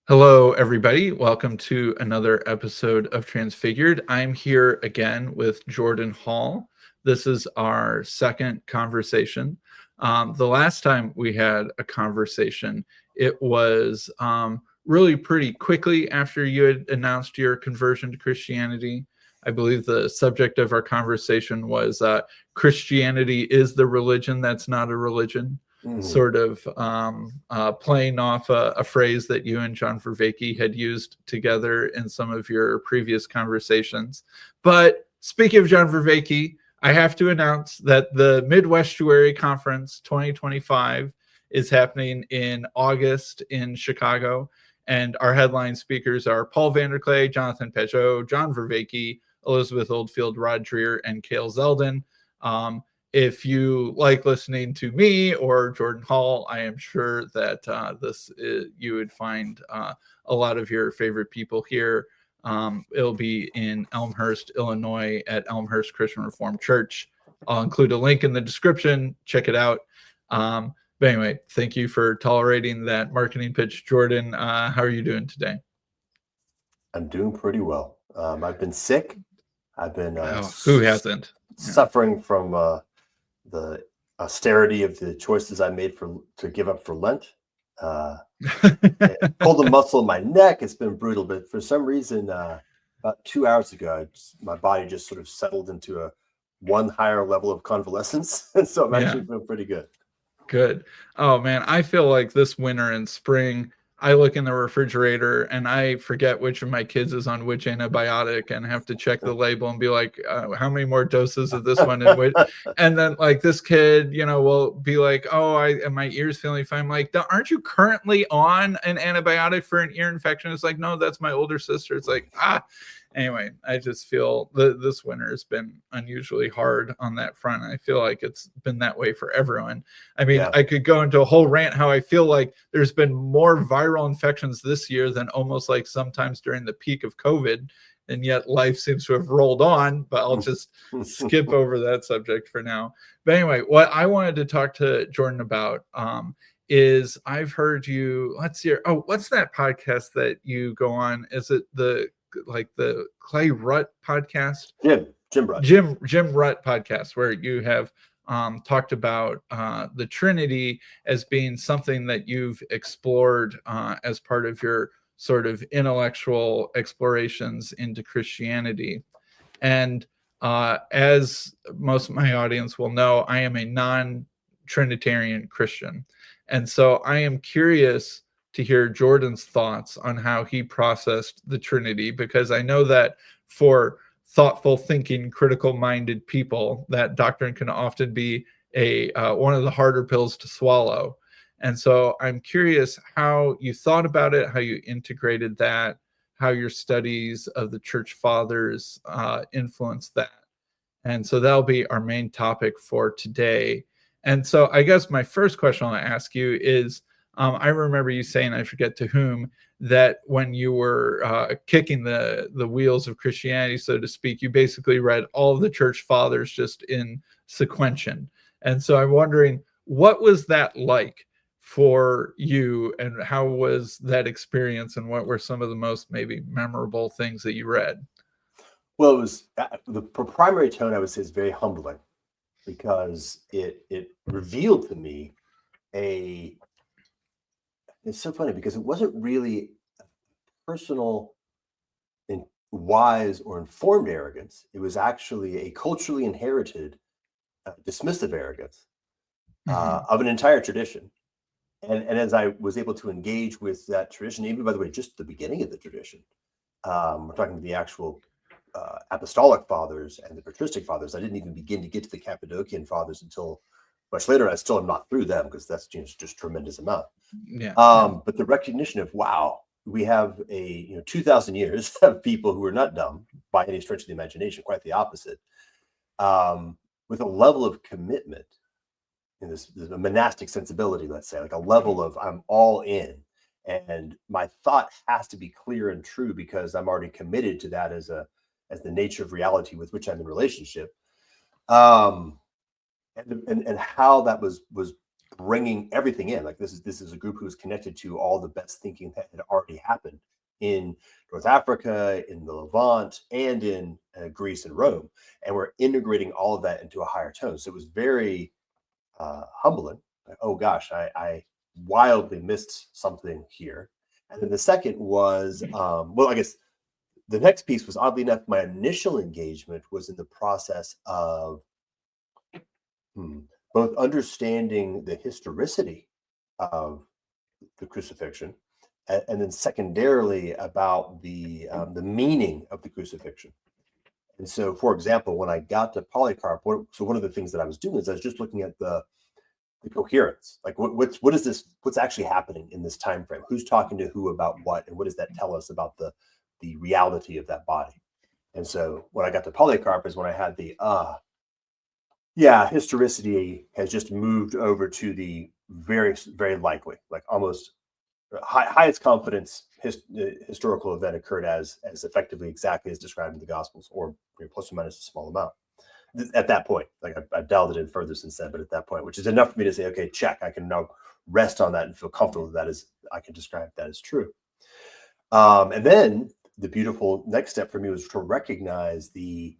Hello, everybody. Welcome to another episode of Transfigured. I'm here again with Jordan Hall. This is our second conversation. The last time we had a conversation, it was really pretty quickly after you had announced your conversion to Christianity. I believe the subject of our conversation was Christianity is the religion that's not a religion. Sort of playing off a phrase that you and John Vervaeke had used together in some of your previous conversations. But speaking of John Vervaeke, I have to announce that the Midwestuary Conference 2025 is happening in August in Chicago. And our headline speakers are Paul Vanderklay, Jonathan Pageau, John Vervaeke, Elizabeth Oldfield, Dreher, and Kale Zelden. If you like listening to me or Jordan Hall, I am sure that you would find a lot of your favorite people here. It'll be in Elmhurst, Illinois at Elmhurst Christian Reformed Church. I'll include a link in the description. Check it out. But anyway, thank you for tolerating that marketing pitch, Jordan. How are you doing today? I'm doing pretty well. I've been sick. I've been who hasn't suffering from the austerity of the choices I made to give up for Lent. Pulled a muscle in my neck. It's been brutal, but for some reason, about 2 hours ago, my body just sort of settled into one higher level of convalescence, and so I'm actually feeling pretty good. Good. Oh man, I feel like this winter and spring, I look in the refrigerator and I forget which of my kids is on which antibiotic and have to check the label and be like, how many more doses of this one? And then like this kid, will be like, my ear's feeling fine. I'm like, aren't you currently on an antibiotic for an ear infection? It's like, no, that's my older sister. It's like, Anyway, I just feel this winter has been unusually hard on that front. I feel like it's been that way for everyone. I mean, I could go into a whole rant how I feel like there's been more viral infections this year than almost like sometimes during the peak of COVID. And yet life seems to have rolled on, but I'll just skip over that subject for now. But anyway, what I wanted to talk to Jordan about is I've heard you, let's hear, what's that podcast that you go on? Is it the Clay Rutt podcast? Jim Rutt. Jim Rutt podcast, where you have talked about the Trinity as being something that you've explored as part of your sort of intellectual explorations into Christianity. And as most of my audience will know, I am a non-Trinitarian Christian. And so I am curious to hear Jordan's thoughts on how he processed the Trinity, because I know that for thoughtful thinking, critical-minded people, that doctrine can often be one of the harder pills to swallow. And so I'm curious how you thought about it, how you integrated that, how your studies of the church fathers influenced that. And so that'll be our main topic for today. And so I guess my first question I'll ask you is, I remember you saying, I forget to whom, that when you were kicking the wheels of Christianity, so to speak, you basically read all of the church fathers just in sequential. And so I'm wondering, what was that like for you, and how was that experience, and what were some of the most maybe memorable things that you read? Well, it was the primary tone, I would say, is very humbling, because it revealed to me it's so funny, because it wasn't really personal and wise or informed arrogance. It was actually a culturally inherited dismissive arrogance of an entire tradition. And as I was able to engage with that tradition, even, by the way, just the beginning of the tradition, we're talking the actual apostolic fathers and the patristic fathers. I didn't even begin to get to the Cappadocian fathers until much later. I still am not through them, because that's just tremendous amount. But the recognition of, wow, we have 2,000 years of people who are not dumb by any stretch of the imagination, quite the opposite, with a level of commitment in this monastic sensibility, let's say, like a level of I'm all in, and my thought has to be clear and true, because I'm already committed to that as the nature of reality with which I'm in relationship. And how that was bringing everything in. Like this is a group who was connected to all the best thinking that had already happened in North Africa, in the Levant, and in Greece and Rome, and we're integrating all of that into a higher tone. So it was very humbling. Like, oh gosh, I wildly missed something here. And then the second was, well, I guess the next piece was, oddly enough, my initial engagement was in the process of both understanding the historicity of the crucifixion, and then secondarily about the meaning of the crucifixion. And so, for example, when I got to Polycarp, one of the things that I was doing is I was just looking at the coherence. Like what is this? What's actually happening in this time frame? Who's talking to who about what, and what does that tell us about the reality of that body? And so when I got to Polycarp is when I had the historicity has just moved over to the very, very likely, like almost highest confidence historical event occurred as effectively exactly as described in the Gospels, or plus or minus a small amount. At that point, like I've dialed it in further since then, but at that point, which is enough for me to say, okay, check, I can now rest on that and feel comfortable that I can describe that as true. And then the beautiful next step for me was to recognize the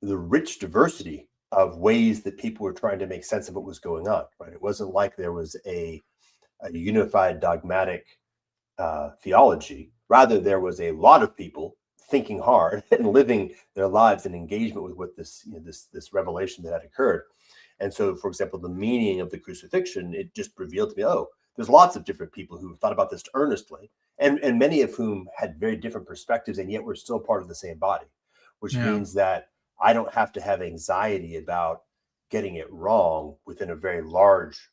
rich diversity of ways that people were trying to make sense of what was going on, right? It wasn't like there was a unified dogmatic theology. Rather, there was a lot of people thinking hard and living their lives in engagement with what this revelation that had occurred. And so, for example, the meaning of the crucifixion, it just revealed to me, oh, there's lots of different people who thought about this earnestly, and many of whom had very different perspectives, and yet we're still part of the same body, which means that I don't have to have anxiety about getting it wrong within a very large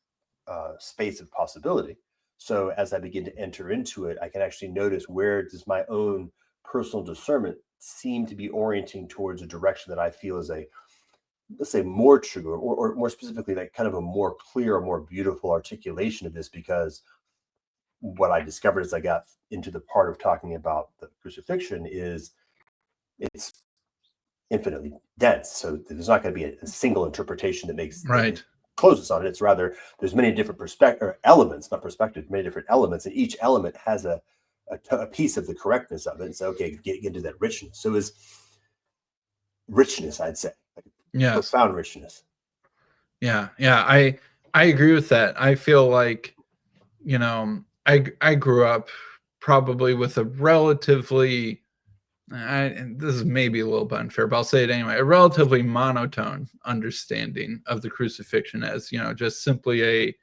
space of possibility. So as I begin to enter into it, I can actually notice, where does my own personal discernment seem to be orienting towards a direction that I feel is a, let's say, more true, or more specifically, like kind of a more clear, more beautiful articulation of this. Because what I discovered as I got into the part of talking about the crucifixion is it's infinitely dense. So there's not going to be a single interpretation that makes right. Closes on it. It's rather, there's many different elements, not perspectives, many different elements, and each element has a piece of the correctness of it. And so, okay, get into that richness. So is richness, I'd say, like profound richness. Yeah. I agree with that. I feel like, I grew up probably with a relatively, this is maybe a little bit unfair, but I'll say it anyway, a relatively monotone understanding of the crucifixion as, just simply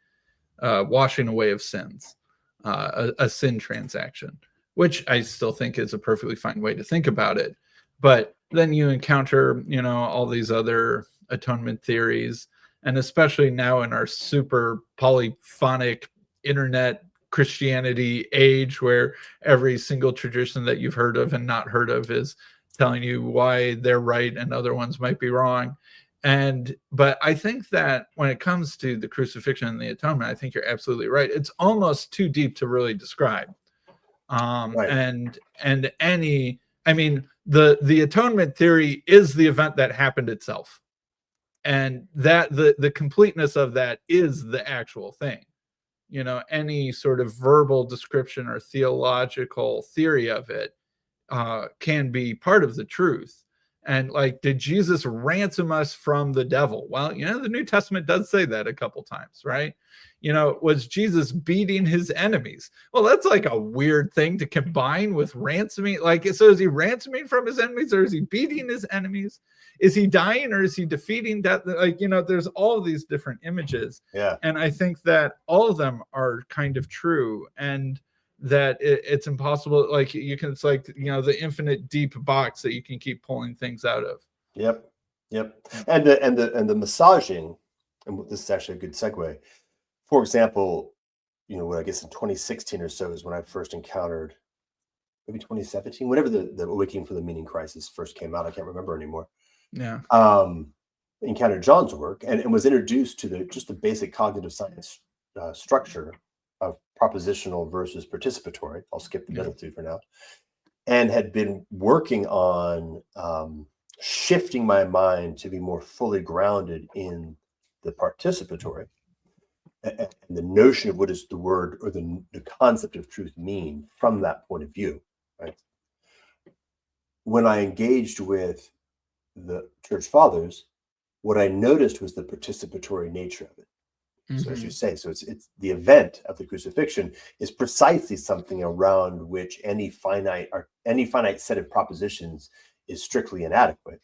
a washing away of sins, a sin transaction, which I still think is a perfectly fine way to think about it. But then you encounter, all these other atonement theories, and especially now in our super polyphonic internet Christianity age, where every single tradition that you've heard of and not heard of is telling you why they're right and other ones might be wrong. But I think that when it comes to the crucifixion and the atonement, I think you're absolutely right. It's almost too deep to really describe. Right. And the atonement theory is the event that happened itself. And that the completeness of that is the actual thing. Any sort of verbal description or theological theory of it can be part of the truth. And like, did Jesus ransom us from the devil? Well, the New Testament does say that a couple times, right? Was Jesus beating his enemies? Well, that's like a weird thing to combine with ransoming. Like, so is he ransoming from his enemies, or is he beating his enemies? Is he dying, or is he defeating death? Like, there's all of these different images. Yeah. And I think that all of them are kind of true. And that it's impossible, like it's like the infinite deep box that you can keep pulling things out of. Yep. And the massaging, and this is actually a good segue. For example, I guess in 2016 or so is when I first encountered, maybe 2017, whenever the Awakening from the Meaning Crisis first came out, I can't remember anymore. Yeah. Encountered John's work and was introduced to just the basic cognitive science structure of propositional versus participatory. I'll skip the middle two for now. And had been working on shifting my mind to be more fully grounded in the participatory. and the notion of what does the word or the concept of truth mean from that point of view, right? When I engaged with the church fathers, what I noticed was the participatory nature of it. So as you say, so it's the event of the crucifixion is precisely something around which any finite set of propositions is strictly inadequate.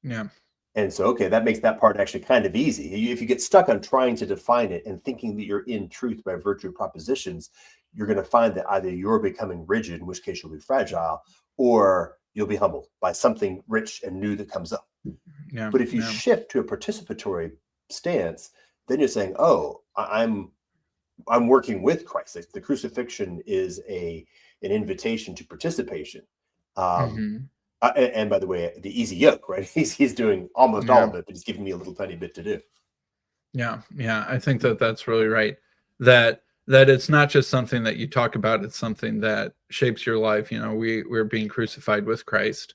Yeah. And so, okay, that makes that part actually kind of easy. If you get stuck on trying to define it and thinking that you're in truth by virtue of propositions, you're going to find that either you're becoming rigid, in which case you'll be fragile, or you'll be humbled by something rich and new that comes up. Yeah. But if you shift to a participatory stance, then you're saying, oh, I'm working with Christ. The crucifixion is an invitation to participation. And by the way, the easy yoke, right? He's doing almost all of it, but he's giving me a little tiny bit to do. Yeah. I think that's really right. That it's not just something that you talk about; it's something that shapes your life. We're being crucified with Christ.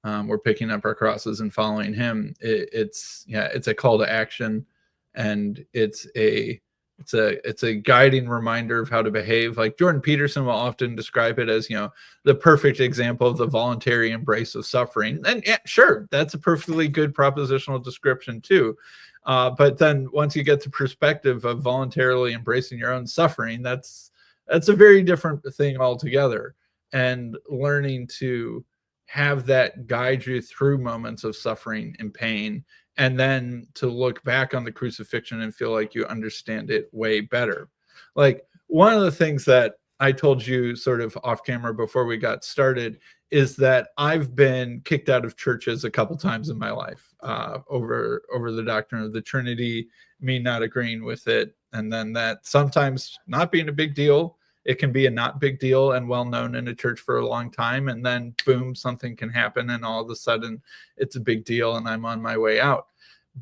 We're picking up our crosses and following Him. It's a call to action, and it's a guiding reminder of how to behave. Like Jordan Peterson will often describe it as, the perfect example of the voluntary embrace of suffering. And yeah, sure, that's a perfectly good propositional description too. But then once you get the perspective of voluntarily embracing your own suffering, that's a very different thing altogether. And learning to have that guide you through moments of suffering and pain, and then to look back on the crucifixion and feel like you understand it way better. Like one of the things that I told you sort of off camera before we got started is that I've been kicked out of churches a couple times in my life over the doctrine of the Trinity, me not agreeing with it, and then that sometimes not being a big deal. It can be a not big deal and well known in a church for a long time, and then boom, something can happen, and all of a sudden it's a big deal, and I'm on my way out.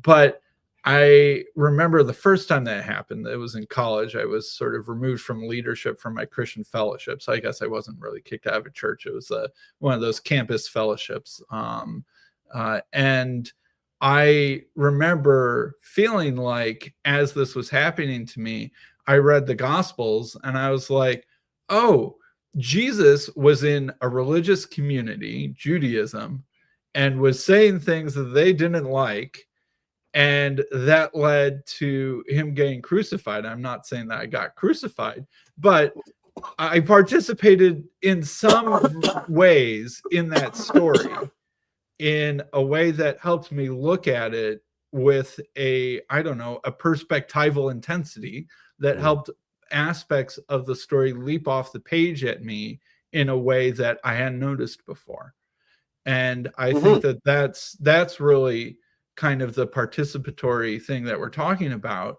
But I remember the first time that happened, it was in college. I was sort of removed from leadership from my Christian fellowship. So I guess I wasn't really kicked out of a church. It was one of those campus fellowships. And I remember feeling like as this was happening to me, I read the Gospels and I was like, oh, Jesus was in a religious community, Judaism, and was saying things that they didn't like. And that led to him getting crucified. I'm not saying that I got crucified, but I participated in some ways in that story in a way that helped me look at it with a perspectival intensity that helped aspects of the story leap off the page at me in a way that I hadn't noticed before. And I think that that's really kind of the participatory thing that we're talking about,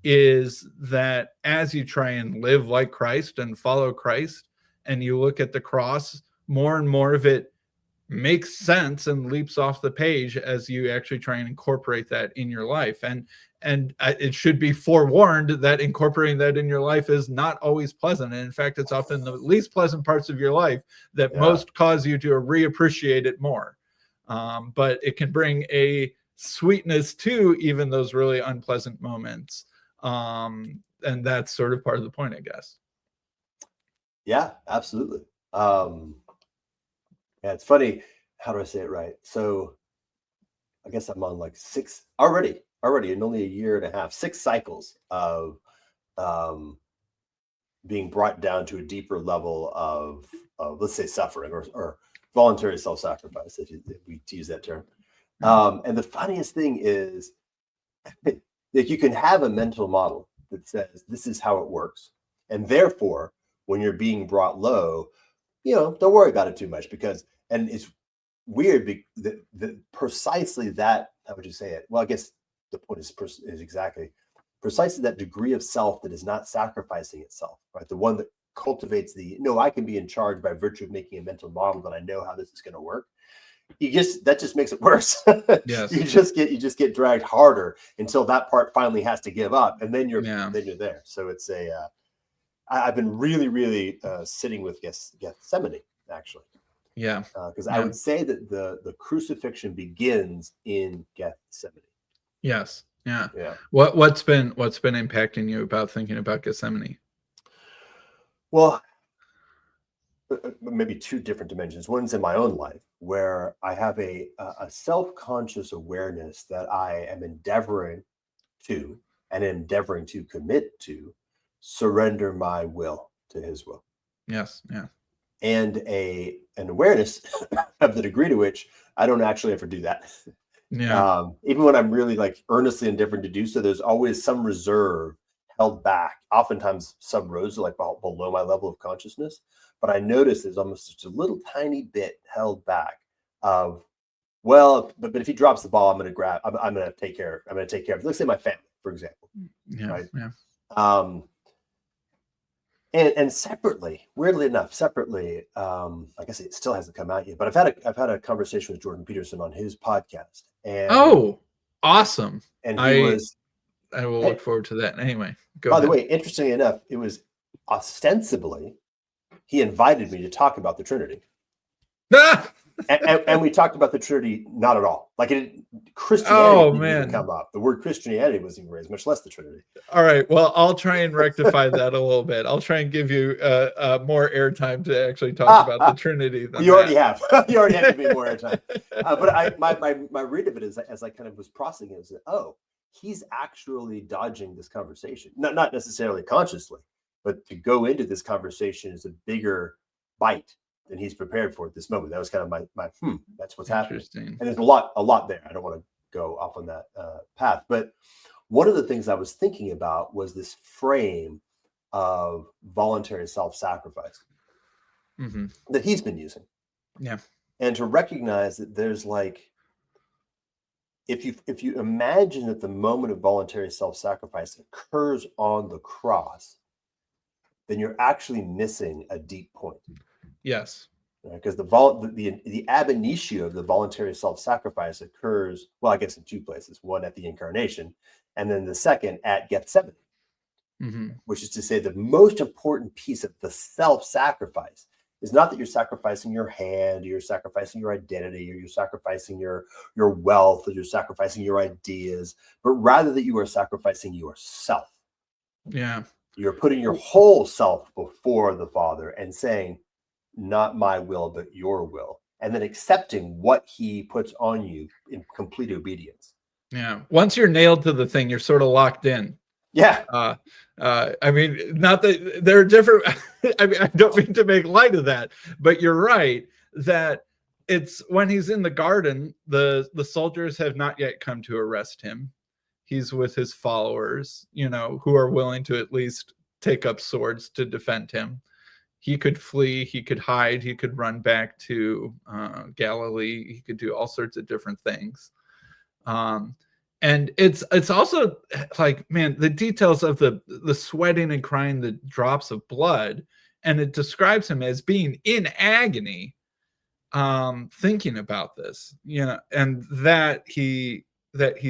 is that as you try and live like Christ and follow Christ, and you look at the cross, more and more of it makes sense and leaps off the page as you actually try and incorporate that in your life. And it should be forewarned that incorporating that in your life is not always pleasant. And in fact, it's often the least pleasant parts of your life that most cause you to reappreciate it more. But it can bring a sweetness to even those really unpleasant moments. And that's sort of part of the point, I guess. Yeah, absolutely. Yeah, it's funny. How do I say it right? So I guess I'm on like six already in only a year and a half, 6 cycles of being brought down to a deeper level of let's say suffering or voluntary self-sacrifice, if we use that term. And the funniest thing is that you can have a mental model that says this is how it works. And therefore, when you're being brought low, don't worry about it too much, and it's weird that precisely that, how would you say it? Well, I guess the point is exactly precisely that degree of self that is not sacrificing itself, right? The one that cultivates I can be in charge by virtue of making a mental model that I know how this is going to work. That just makes it worse. Yes. you just get dragged harder until that part finally has to give up, and then you're there. So it's I've been really, really sitting with Gethsemane, actually. Yeah. Because I would say that the crucifixion begins in Gethsemane. Yes. Yeah. Yeah. What's been impacting you about thinking about Gethsemane? Well, maybe two different dimensions. One's in my own life where I have a self-conscious awareness that I am endeavoring to commit to surrender my will to his will. Yes. Yeah. And an awareness of the degree to which I don't actually ever do that. Yeah. Even when I'm really like earnestly endeavoring to do so, there's always some reserve held back, oftentimes sub rosa, like below my level of consciousness. But I notice there's almost just a little tiny bit held back of, well, but if he drops the ball, I'm going to grab, I'm going to take care of it. Let's say my family, for example. Yeah. Right. Yeah. And separately, weirdly enough, I guess it still hasn't come out yet, but I've had a conversation with Jordan Peterson on his podcast. And awesome. and I will look forward to that. Anyway, go ahead. By the way, interestingly enough, it was ostensibly he invited me to talk about the Trinity. and we talked about the Trinity not at all. Like Christianity didn't even come up. The word Christianity wasn't even raised, much less the Trinity. All right. Well, I'll try and rectify that a little bit. I'll try and give you more airtime to actually talk about the Trinity. You already have. You already have to be more airtime. But my read of it is, as I kind of was processing it, is that, oh, he's actually dodging this conversation. Not necessarily consciously, but to go into this conversation is a bigger bite than he's prepared for at this moment. That was kind of my that's what's happening. And there's a lot there. I don't want to go off on that path. But one of the things I was thinking about was this frame of voluntary self-sacrifice that he's been using. Yeah. And to recognize that there's like, if you imagine that the moment of voluntary self-sacrifice occurs on the cross, then you're actually missing a deep point. Yes. Because the ab initio of the voluntary self-sacrifice occurs, well, I guess in two places. One at the incarnation, and then the second at Gethsemane, which is to say the most important piece of the self-sacrifice is not that you're sacrificing your hand, or you're sacrificing your identity, or you're sacrificing your wealth, or you're sacrificing your ideas, but rather that you are sacrificing yourself. Yeah. You're putting your whole self before the Father and saying, not my will, but your will. And then accepting what he puts on you in complete obedience. Yeah. Once you're nailed to the thing, you're sort of locked in. Yeah. I mean, not that there are different, I mean, I don't mean to make light of that, but you're right that it's when he's in the garden, the soldiers have not yet come to arrest him. He's with his followers, who are willing to at least take up swords to defend him. He could flee, he could hide, he could run back to Galilee, he could do all sorts of different things. And it's also like, man, the details of the sweating and crying, the drops of blood, and it describes him as being in agony, thinking about this, and that he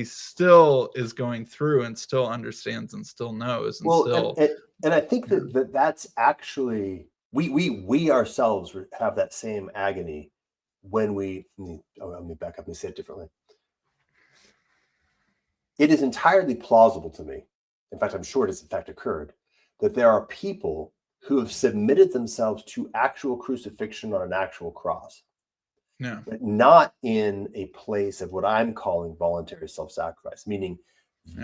still is going through and still understands and still knows and and I think that's actually we ourselves have that same agony when let me back up and say it differently. It is entirely plausible to me, in fact, I'm sure it has in fact occurred, that there are people who have submitted themselves to actual crucifixion on an actual cross. Yeah. But not in a place of what I'm calling voluntary self-sacrifice, meaning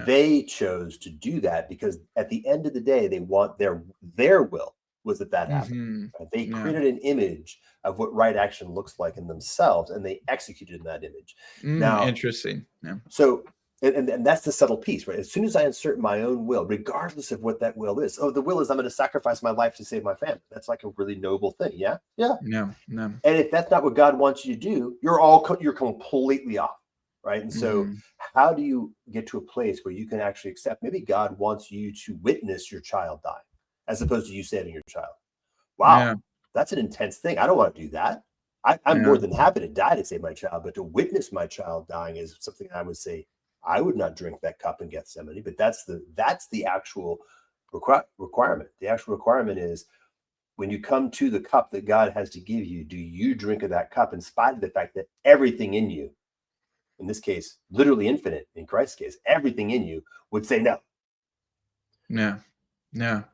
they chose to do that because at the end of the day, they want their will was that happened. Right? They created an image of what right action looks like in themselves, and they executed in that image. Now, interesting. Yeah. So, and that's the subtle piece, right? As soon as I insert my own will, regardless of what that will is, the will is I'm going to sacrifice my life to save my family. That's like a really noble thing. Yeah. No. And if that's not what God wants you to do, you're completely off, right? And so, how do you get to a place where you can actually accept maybe God wants you to witness your child die, as opposed to you saving your child? Wow, that's an intense thing. I don't want to do that. I'm more than happy to die to save my child, but to witness my child dying is something I would say I would not drink that cup in Gethsemane. But that's the actual requirement. The actual requirement is when you come to the cup that God has to give you, do you drink of that cup in spite of the fact that everything in you in this case, literally infinite in Christ's case, everything in you would say no. Yeah. Yeah.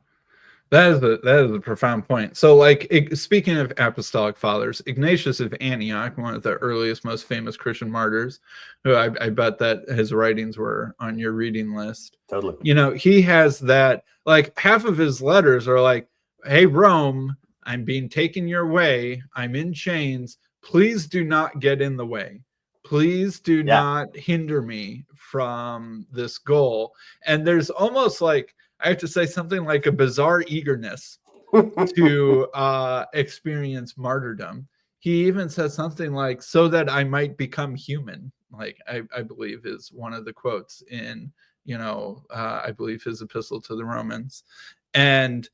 That is a profound point. So, like, speaking of apostolic fathers, Ignatius of Antioch, one of the earliest, most famous Christian martyrs, who I bet that his writings were on your reading list. Totally. You know, he has that, like, half of his letters are like, "Hey, Rome, I'm being taken your way. I'm in chains. Please do not get in the way. Please do not hinder me from this goal." And there's almost like, I have to say, something like a bizarre eagerness to experience martyrdom. He even says something like, "so that I might become human," like I believe is one of the quotes in, I believe his epistle to the Romans. And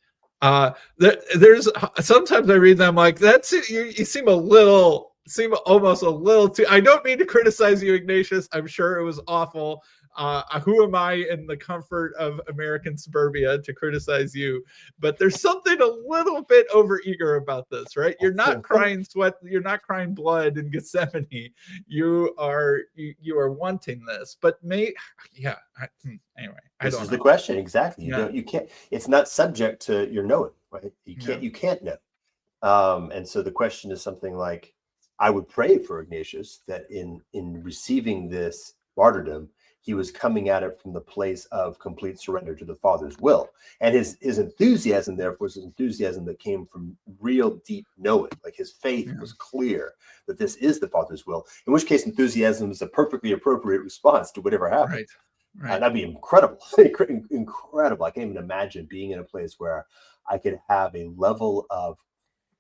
there's sometimes I read them like, that's it, you seem almost a little too. I don't mean to criticize you, Ignatius. I'm sure it was awful. Who am I in the comfort of American suburbia to criticize you? But there's something a little bit overeager about this, right? You're not crying sweat. You're not crying blood in Gethsemane. You are wanting this, but anyway. This is the question. Exactly. You can't, it's not subject to your knowing, right? You can't know. And so the question is something like, I would pray for Ignatius that in receiving this martyrdom, he was coming at it from the place of complete surrender to the Father's will. And his enthusiasm, therefore, was enthusiasm that came from real deep knowing. Like his faith was clear that this is the Father's will, in which case enthusiasm is a perfectly appropriate response to whatever happened. Right. That'd be incredible. Incredible. I can't even imagine being in a place where I could have a level of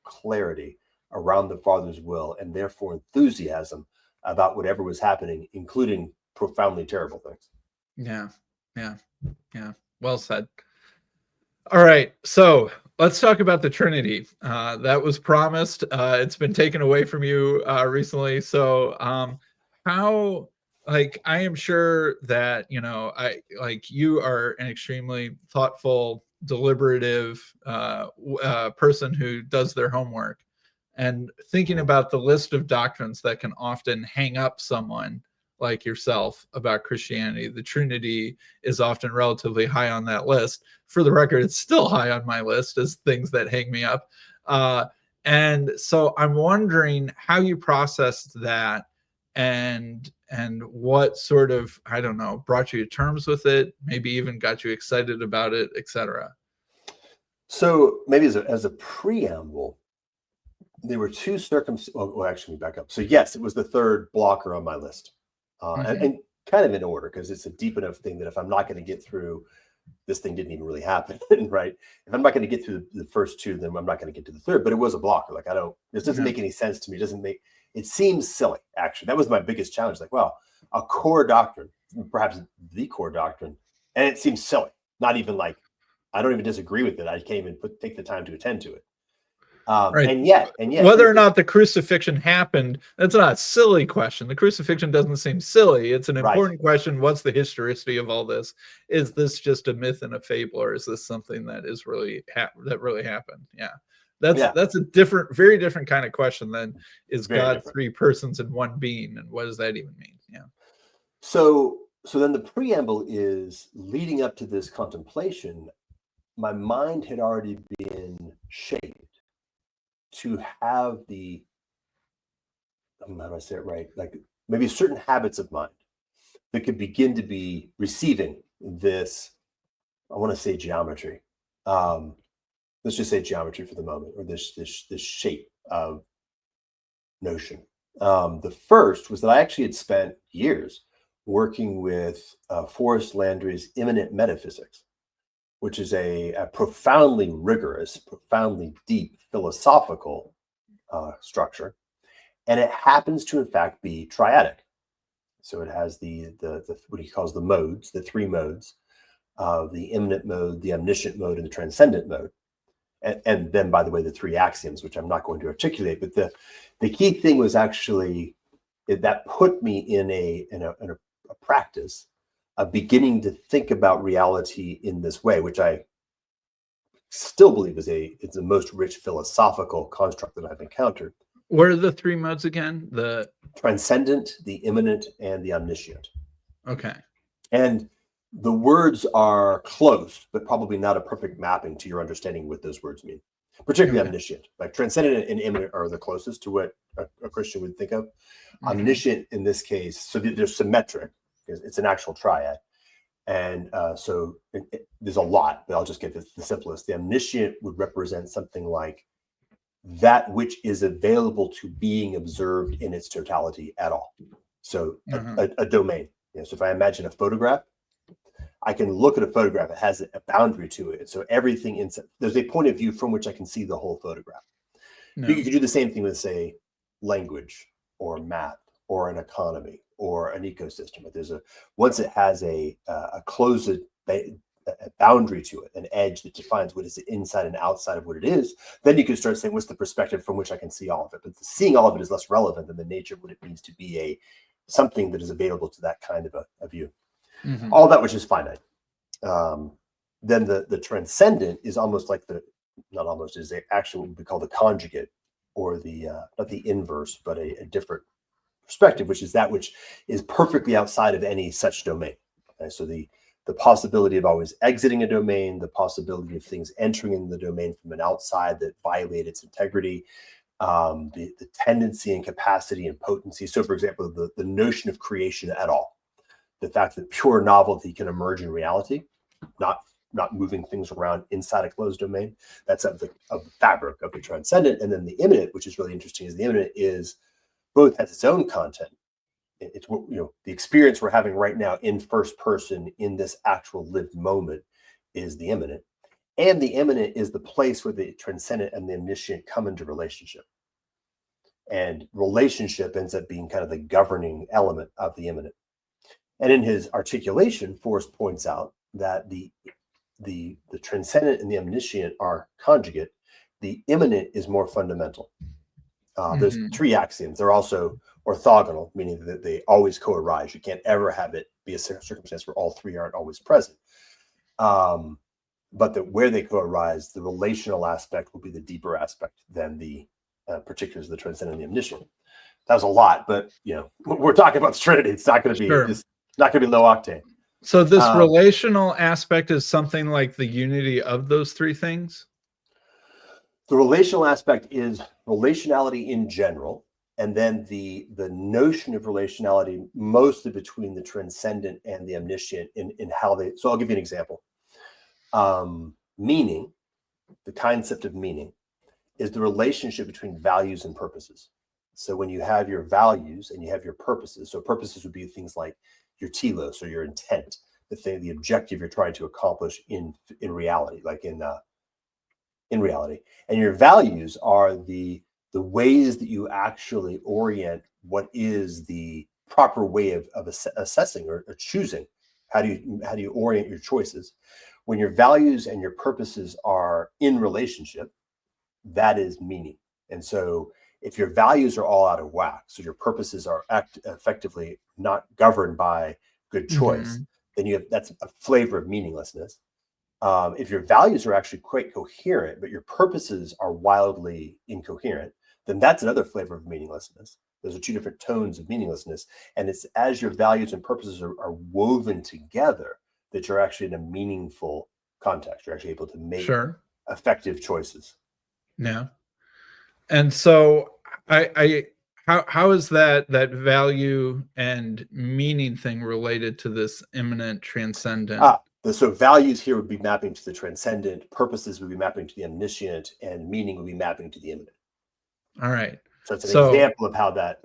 clarity around the Father's will and therefore enthusiasm about whatever was happening, including profoundly terrible things. Yeah. Well said. All right, so let's talk about the Trinity. That was promised. It's been taken away from you recently. So how, like, I am sure that, you are an extremely thoughtful, deliberative person who does their homework, and thinking about the list of doctrines that can often hang up someone like yourself about Christianity. The Trinity is often relatively high on that list. For the record, it's still high on my list as things that hang me up. And so I'm wondering how you processed that, and what sort of, I don't know, brought you to terms with it, maybe even got you excited about it, etc. So maybe as a preamble, there were two circumstances. Well, actually, back up. So yes, it was the third blocker on my list. And kind of in order, because it's a deep enough thing that if I'm not going to get through, this thing didn't even really happen, right? If I'm not going to get through the first two, then I'm not going to get to the third. But it was a blocker. Like, this doesn't make any sense to me. It seems silly, actually. That was my biggest challenge. Like, well, a core doctrine, perhaps the core doctrine, and it seems silly. Not even like, I don't even disagree with it. I can't even take the time to attend to it. Right. And yet, whether or not the crucifixion happened, that's not a silly question. The crucifixion doesn't seem silly. It's an important question. What's the historicity of all this? Is this just a myth and a fable, or is this something that is really that really happened? Yeah, that's a very different kind of question than, is God three persons in one being, and what does that even mean? Yeah. So then the preamble is, leading up to this contemplation, my mind had already been shaped to have how do I say it right? Like maybe certain habits of mind that could begin to be receiving this, I want to say geometry. Let's just say geometry for the moment, or this shape of notion. The first was that I actually had spent years working with Forrest Landry's Immanent Metaphysics, which is a profoundly rigorous, profoundly deep philosophical structure, and it happens to in fact be triadic. So it has the what he calls the modes, the three modes, the immanent mode, the omniscient mode, and the transcendent mode. And then, by the way, the three axioms, which I'm not going to articulate. But the key thing was actually that put me in a practice of beginning to think about reality in this way, which I still believe it's the most rich philosophical construct that I've encountered. What are the three modes again? The transcendent, the immanent, and the omniscient. okay. And the words are close, but probably not a perfect mapping to your understanding what those words mean, particularly omniscient. Like transcendent and immanent are the closest to what a Christian would think of. Omniscient in this case, so they're symmetric, because it's an actual triad. And so there's a lot, but I'll just get the simplest. The omniscient would represent something like that which is available to being observed in its totality at all. So a domain. So if I imagine a photograph, I can look at a photograph. It has a boundary to it. So everything inside, there's a point of view from which I can see the whole photograph. You could do the same thing with, say, language or math or an economy or an ecosystem. There's once it has a closed a boundary to it, an edge that defines what is inside and outside of what it is, then you can start saying, what's the perspective from which I can see all of it? But seeing all of it is less relevant than the nature of what it means to be something that is available to that kind of a view. All that which is finite. Then the transcendent is almost like not almost, is actually what we call the conjugate, or the not the inverse, but a different perspective, which is that which is perfectly outside of any such domain. Okay? So the possibility of always exiting a domain, the possibility of things entering in the domain from an outside that violate its integrity, the tendency and capacity and potency. So, for example, the notion of creation at all, the fact that pure novelty can emerge in reality, not moving things around inside a closed domain. That's of the fabric of the transcendent. And then the immanent, which is really interesting, is the immanent is both has its own content. It's the experience we're having right now in first person in this actual lived moment is the immanent. And the immanent is the place where the transcendent and the omniscient come into relationship. And relationship ends up being kind of the governing element of the immanent. And in his articulation, Forrest points out that the transcendent and the omniscient are conjugate. The immanent is more fundamental. There's three axioms. They're also orthogonal, meaning that they always co-arise. You can't ever have it be a circumstance where all three aren't always present. But that where they co-arise, the relational aspect will be the deeper aspect than the particulars of the transcendent and the omniscient. That was a lot, but we're talking about the Trinity. It's not going to be not going to be low octane. So this relational aspect is something like the unity of those three things? The relational aspect is relationality in general, and then the notion of relationality mostly between the transcendent and the omniscient in how they. So I'll give you an example. Meaning, the concept of meaning, is the relationship between values and purposes. So when you have your values and you have your purposes, so purposes would be things like your telos or your intent, the objective you're trying to accomplish in reality, like in reality. And your values are the ways that you actually orient what is the proper way of assessing or choosing. How do you orient your choices? When your values and your purposes are in relationship, that is meaning. And so if your values are all out of whack, so your purposes are effectively not governed by good choice, then that's a flavor of meaninglessness. If your values are actually quite coherent, but your purposes are wildly incoherent, then that's another flavor of meaninglessness. Those are two different tones of meaninglessness. And it's as your values and purposes are woven together that you're actually in a meaningful context. You're actually able to make effective choices. Yeah. And so how is that value and meaning thing related to this immanent transcendent? So values here would be mapping to the transcendent, purposes would be mapping to the omniscient, and meaning would be mapping to the immanent. All right. So it's an example of how that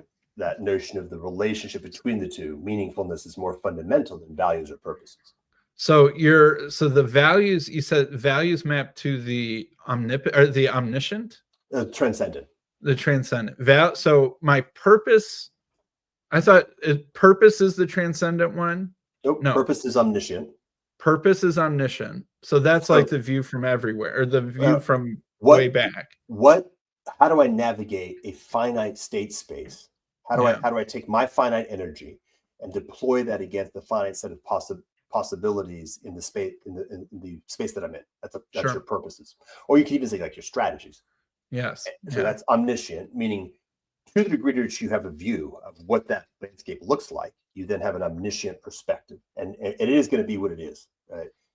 notion of the relationship between the two, meaningfulness, is more fundamental than values or purposes. So the values, you said values map to the omniscient? Transcendent. The transcendent. So my purpose, I thought purpose is the transcendent one. Nope. No. Purpose is omniscient. Purpose is omniscient. So that's like the view from everywhere, or the view from way back. How do I navigate a finite state space? How do I take my finite energy and deploy that against the finite set of possibilities in the space in the space that I'm in? That's your purposes. Or you can even say like your strategies. Yes. So that's omniscient, meaning to the degree to which you have a view of what that landscape looks like, you then have an omniscient perspective, and it is going to be what it is.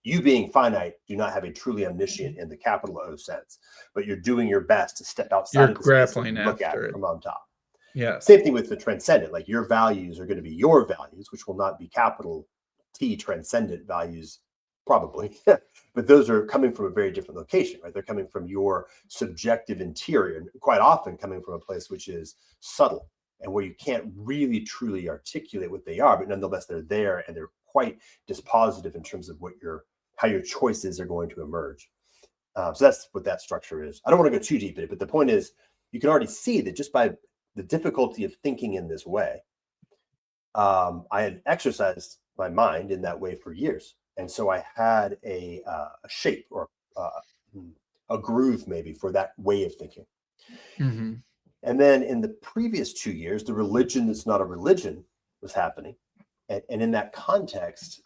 You being finite do not have a truly omniscient in the capital O sense, but you're doing your best to step outside of the space and look at it from on top. Yeah. Same thing with the transcendent. Like your values are going to be your values, which will not be capital T transcendent values, probably, but those are coming from a very different location, right? They're coming from your subjective interior, and quite often coming from a place which is subtle and where you can't really truly articulate what they are, but nonetheless they're there and they're quite dispositive in terms of how your choices are going to emerge. So that's what that structure is. I don't want to go too deep in it, but the point is, you can already see that just by the difficulty of thinking in this way, I had exercised my mind in that way for years. And so I had a shape or a groove maybe for that way of thinking. Mm-hmm. And then in the previous 2 years, the religion that's not a religion was happening. And in that context,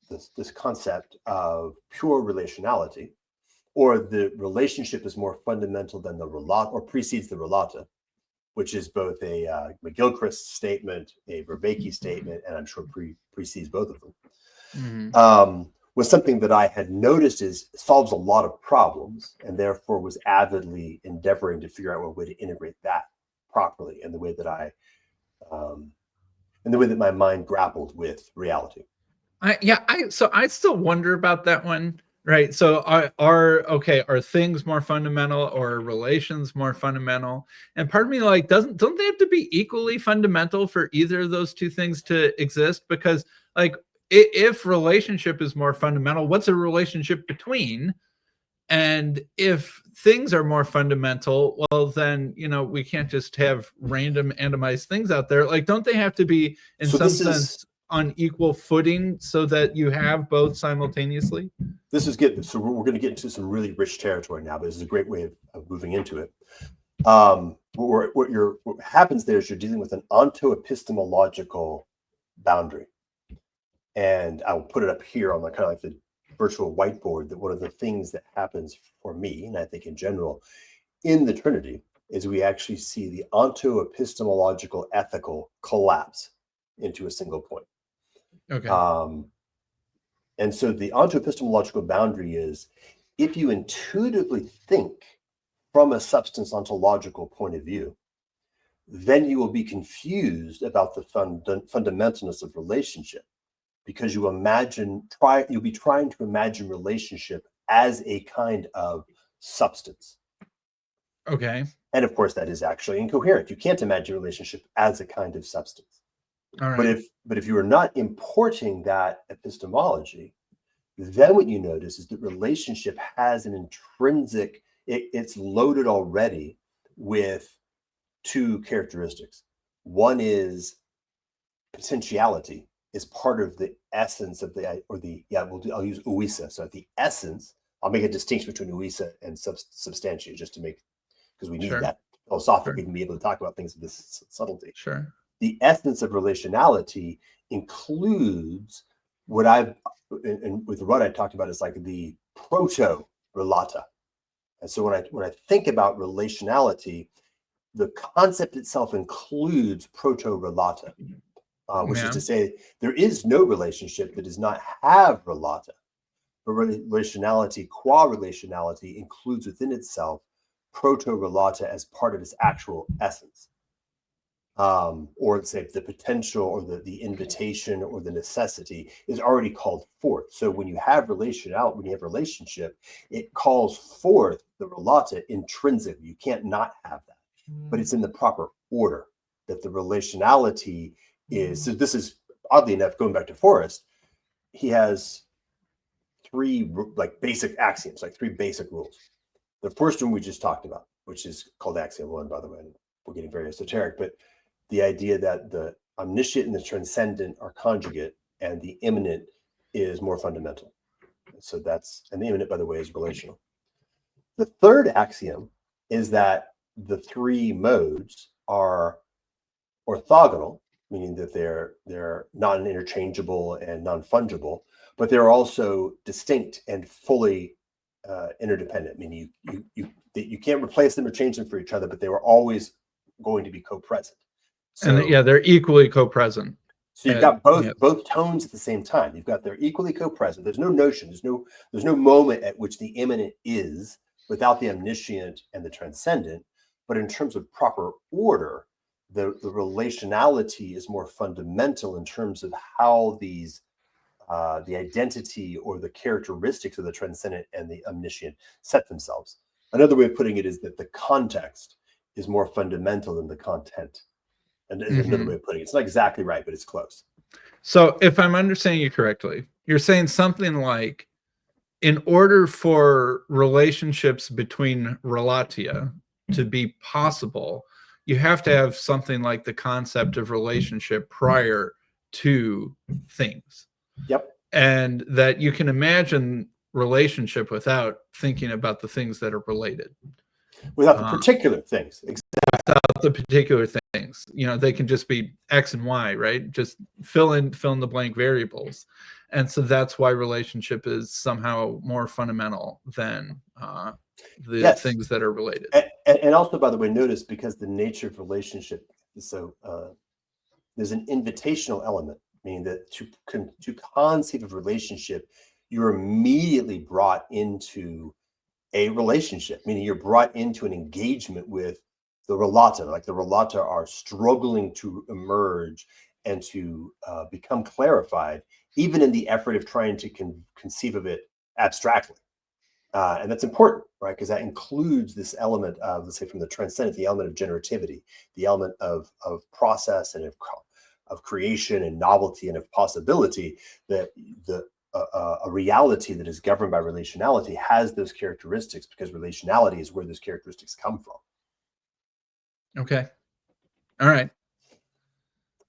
this concept of pure relationality, or the relationship is more fundamental than the relata, or precedes the relata, which is both a McGilchrist statement, a Vervaeke statement, and I'm sure precedes both of them, was something that I had noticed solves a lot of problems, and therefore was avidly endeavoring to figure out a way to integrate that properly in the way that my mind grappled with reality. So I still wonder about that one, right? So are things more fundamental, or are relations more fundamental? And part of me like don't they have to be equally fundamental for either of those two things to exist? Because like if relationship is more fundamental, what's a relationship between? And if things are more fundamental, well, then, we can't just have random randomized things out there. Like, don't they have to be in some sense on equal footing so that you have both simultaneously? This is good. So we're going to get into some really rich territory now, but this is a great way of moving into it. What happens there is you're dealing with an onto-epistemological boundary. And I'll put it up here on kind of like the virtual whiteboard, that one of the things that happens for me, and I think in general, in the Trinity, is we actually see the onto-epistemological ethical collapse into a single point. Okay. And so the onto-epistemological boundary is, if you intuitively think from a substance ontological point of view, then you will be confused about the fundamentalness of relationship, because you'll be trying to imagine relationship as a kind of substance. Okay. And of course, that is actually incoherent. You can't imagine relationship as a kind of substance. All right. But if you are not importing that epistemology, then what you notice is that relationship has an intrinsic, it's loaded already with two characteristics. One is potentiality is part of the essence of I'll use ousia. So at the essence, I'll make a distinction between ousia and substantia, just to make, because we need that philosophically to be able to talk about things of this subtlety. Sure. The essence of relationality includes what and with Rutt I talked about, is like the proto-relata. And so when I think about relationality, the concept itself includes proto-relata, which is to say there is no relationship that does not have relata. But relationality, qua relationality, includes within itself proto-relata as part of its actual essence. Or let's say the potential, or the invitation, or the necessity is already called forth. So when you have relationship, it calls forth the relata intrinsically. You can't not have that, but it's in the proper order that the relationality is. So this is, oddly enough, going back to Forrest, he has three basic axioms, like three basic rules. The first one we just talked about, which is called axiom 1, by the way. We're getting very esoteric, but the idea that the omniscient and the transcendent are conjugate, and the immanent is more fundamental. So and the immanent, by the way, is relational. The third axiom is that the three modes are orthogonal, meaning that they're non-interchangeable and non-fungible, but they're also distinct and fully interdependent, meaning you can't replace them or change them for each other, but they were always going to be co-present. So, and yeah, they're equally co-present. So you've got both tones at the same time. You've got they're equally co-present. There's no notion. There's no moment at which the immanent is without the omniscient and the transcendent. But in terms of proper order, the relationality is more fundamental in terms of how these the identity or the characteristics of the transcendent and the omniscient set themselves. Another way of putting it is that the context is more fundamental than the content. And another way of putting it. It's not exactly right, but it's close. So if I'm understanding you correctly, you're saying something like, in order for relationships between relatia to be possible, you have to have something like the concept of relationship prior to things. Yep. And that you can imagine relationship without thinking about the things that are related. Without the particular things. Exactly. Without the particular things. They can just be X and Y, right? Just fill in the blank variables. And so that's why relationship is somehow more fundamental than the things that are related. And also, by the way, notice, because the nature of relationship is so, there's an invitational element, meaning that to conceive of relationship, you're immediately brought into a relationship, meaning you're brought into an engagement with the relata, like the relata are struggling to emerge and to become clarified, even in the effort of trying to conceive of it abstractly. And that's important, right? Because that includes this element of, let's say, from the transcendent, the element of generativity, the element of process and of creation and novelty and of possibility, that a reality that is governed by relationality has those characteristics, because relationality is where those characteristics come from. Okay. All right.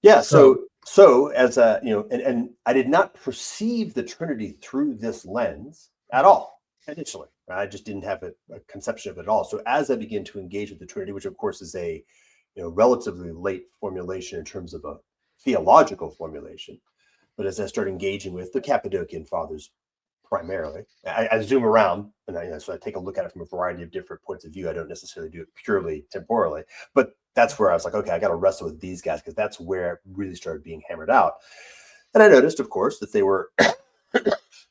Yeah. So as a, and I did not perceive the Trinity through this lens at all initially. I just didn't have a conception of it at all. So as I begin to engage with the Trinity, which of course is a relatively late formulation in terms of a theological formulation, but as I start engaging with the Cappadocian fathers primarily, I zoom around and so I take a look at it from a variety of different points of view. I don't necessarily do it purely temporally, but that's where I was like, okay, I got to wrestle with these guys, because that's where it really started being hammered out. And I noticed, of course, that they were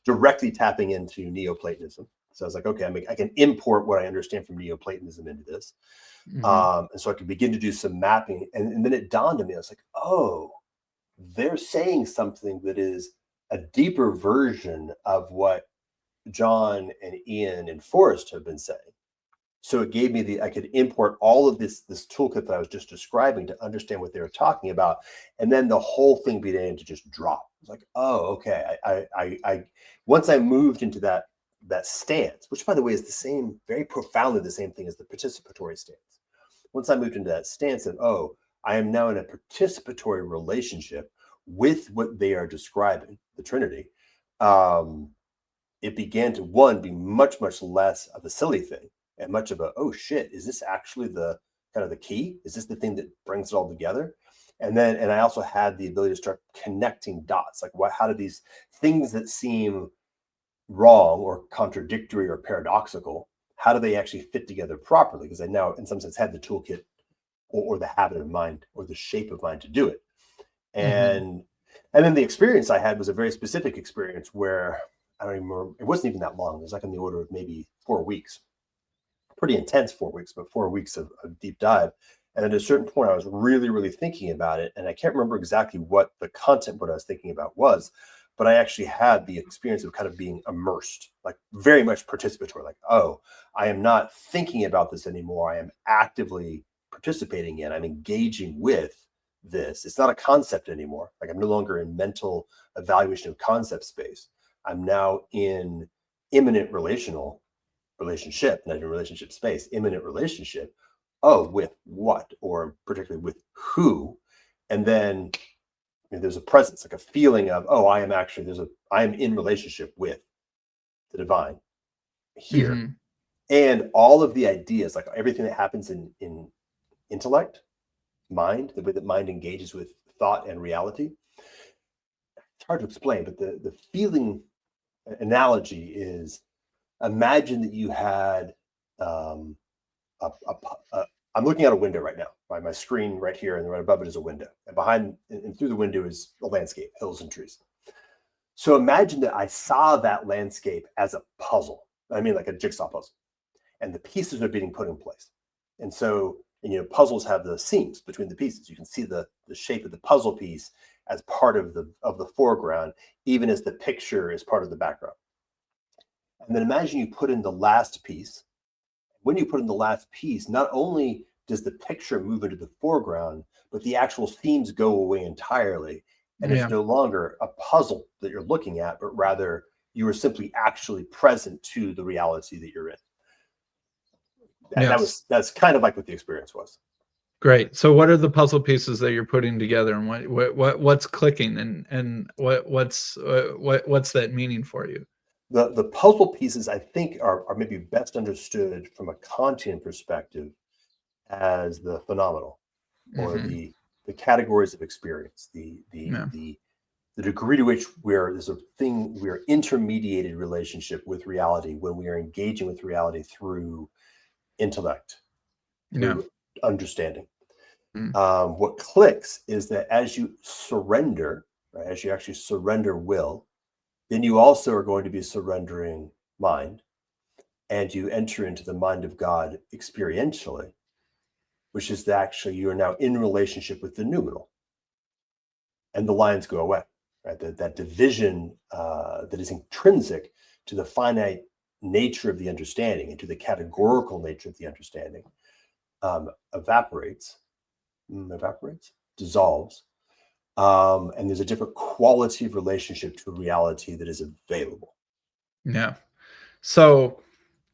directly tapping into Neoplatonism. So I was like, okay, I can import what I understand from Neoplatonism into this. And so I could begin to do some mapping. And then it dawned on me, I was like, oh, they're saying something that is a deeper version of what John and Iain and Forrest have been saying. So it gave me I could import all of this toolkit that I was just describing to understand what they were talking about. And then the whole thing began to just drop. It's like, oh, okay. I once I moved into that stance, which by the way is the same, very profoundly the same thing as the participatory stance. Once I moved into that stance of, oh, I am now in a participatory relationship with what they are describing, the Trinity, it began to, be much, much less of a silly thing and much of a, oh shit, is this actually the kind of the key? Is this the thing that brings it all together? And I also had the ability to start connecting dots. Like, how do these things that seem wrong or contradictory or paradoxical, how do they actually fit together properly? Because I now, in some sense, had the toolkit or the habit of mind or the shape of mind to do it. And then the experience I had was a very specific experience where I don't even remember, it wasn't even that long. It was like in the order of maybe 4 weeks, pretty intense 4 weeks, but 4 weeks of deep dive. And at a certain point, I was really, really thinking about it. And I can't remember exactly what the content, what I was thinking about was, but I actually had the experience of kind of being immersed, like very much participatory, like, oh, I am not thinking about this anymore. I am actively participating in, I'm engaging with this. It's not a concept anymore. Like, I'm no longer in mental evaluation of concept space. I'm now in immanent relationship, not in relationship space, immanent relationship. Oh, with what? Or particularly with who? And then there's a presence, like a feeling of, oh, I am in relationship with the divine here. And all of the ideas, like everything that happens in intellect, mind, the way that mind engages with thought and reality. It's hard to explain, but the feeling analogy is, imagine that you had I'm looking out a window right now. my screen right here, and right above it is a window. And behind and through the window is a landscape, hills and trees. So imagine that I saw that landscape as a puzzle. I mean, like a jigsaw puzzle. And the pieces are being put in place. And so, puzzles have the seams between the pieces. You can see the shape of the puzzle piece as part of the foreground, even as the picture is part of the background. And then imagine you put in the last piece. When you put in the last piece, not only does the picture move into the foreground, but the actual themes go away entirely. And it's no longer a puzzle that you're looking at, but rather you are simply actually present to the reality that you're in. And that's kind of like what the experience was. Great. So what are the puzzle pieces that you're putting together, and what's clicking, and what's that meaning for you? The puzzle pieces, I think, are maybe best understood from a Kantian perspective as the phenomenal, or the categories of experience, the degree to which there's a thing, we're intermediated relationship with reality when we are engaging with reality through intellect, through understanding. What clicks is that as you surrender, right, as you actually surrender will, then you also are going to be surrendering mind, and you enter into the mind of God experientially, which is that actually you are now in relationship with the noumenal, and the lines go away, right? That division that is intrinsic to the finite nature of the understanding and to the categorical nature of the understanding evaporates, dissolves, and there's a different quality of relationship to reality that is available. Yeah. So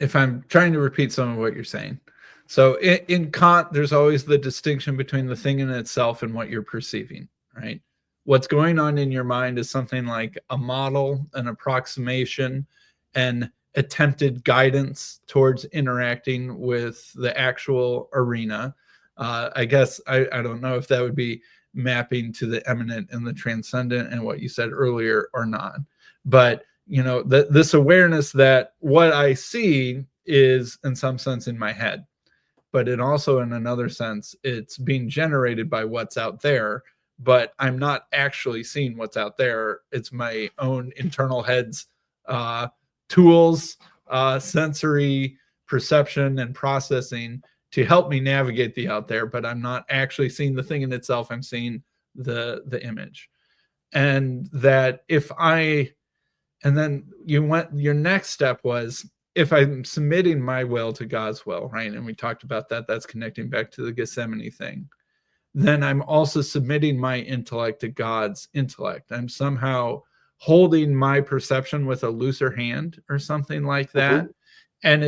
if I'm trying to repeat some of what you're saying, so in Kant, there's always the distinction between the thing in itself and what you're perceiving, right? What's going on in your mind is something like a model, an approximation, and attempted guidance towards interacting with the actual arena. I guess I don't know if that would be mapping to the eminent and the transcendent and what you said earlier or not. But, this awareness that what I see is in some sense in my head, but it also in another sense, it's being generated by what's out there, but I'm not actually seeing what's out there. It's my own internal head's tools, sensory perception and processing to help me navigate the out there, but I'm not actually seeing the thing in itself. I'm seeing the image. And that and then your next step was, if I'm submitting my will to God's will, right? And we talked about that. That's connecting back to the Gethsemane thing. Then I'm also submitting my intellect to God's intellect. I'm somehow holding my perception with a looser hand or something like that. And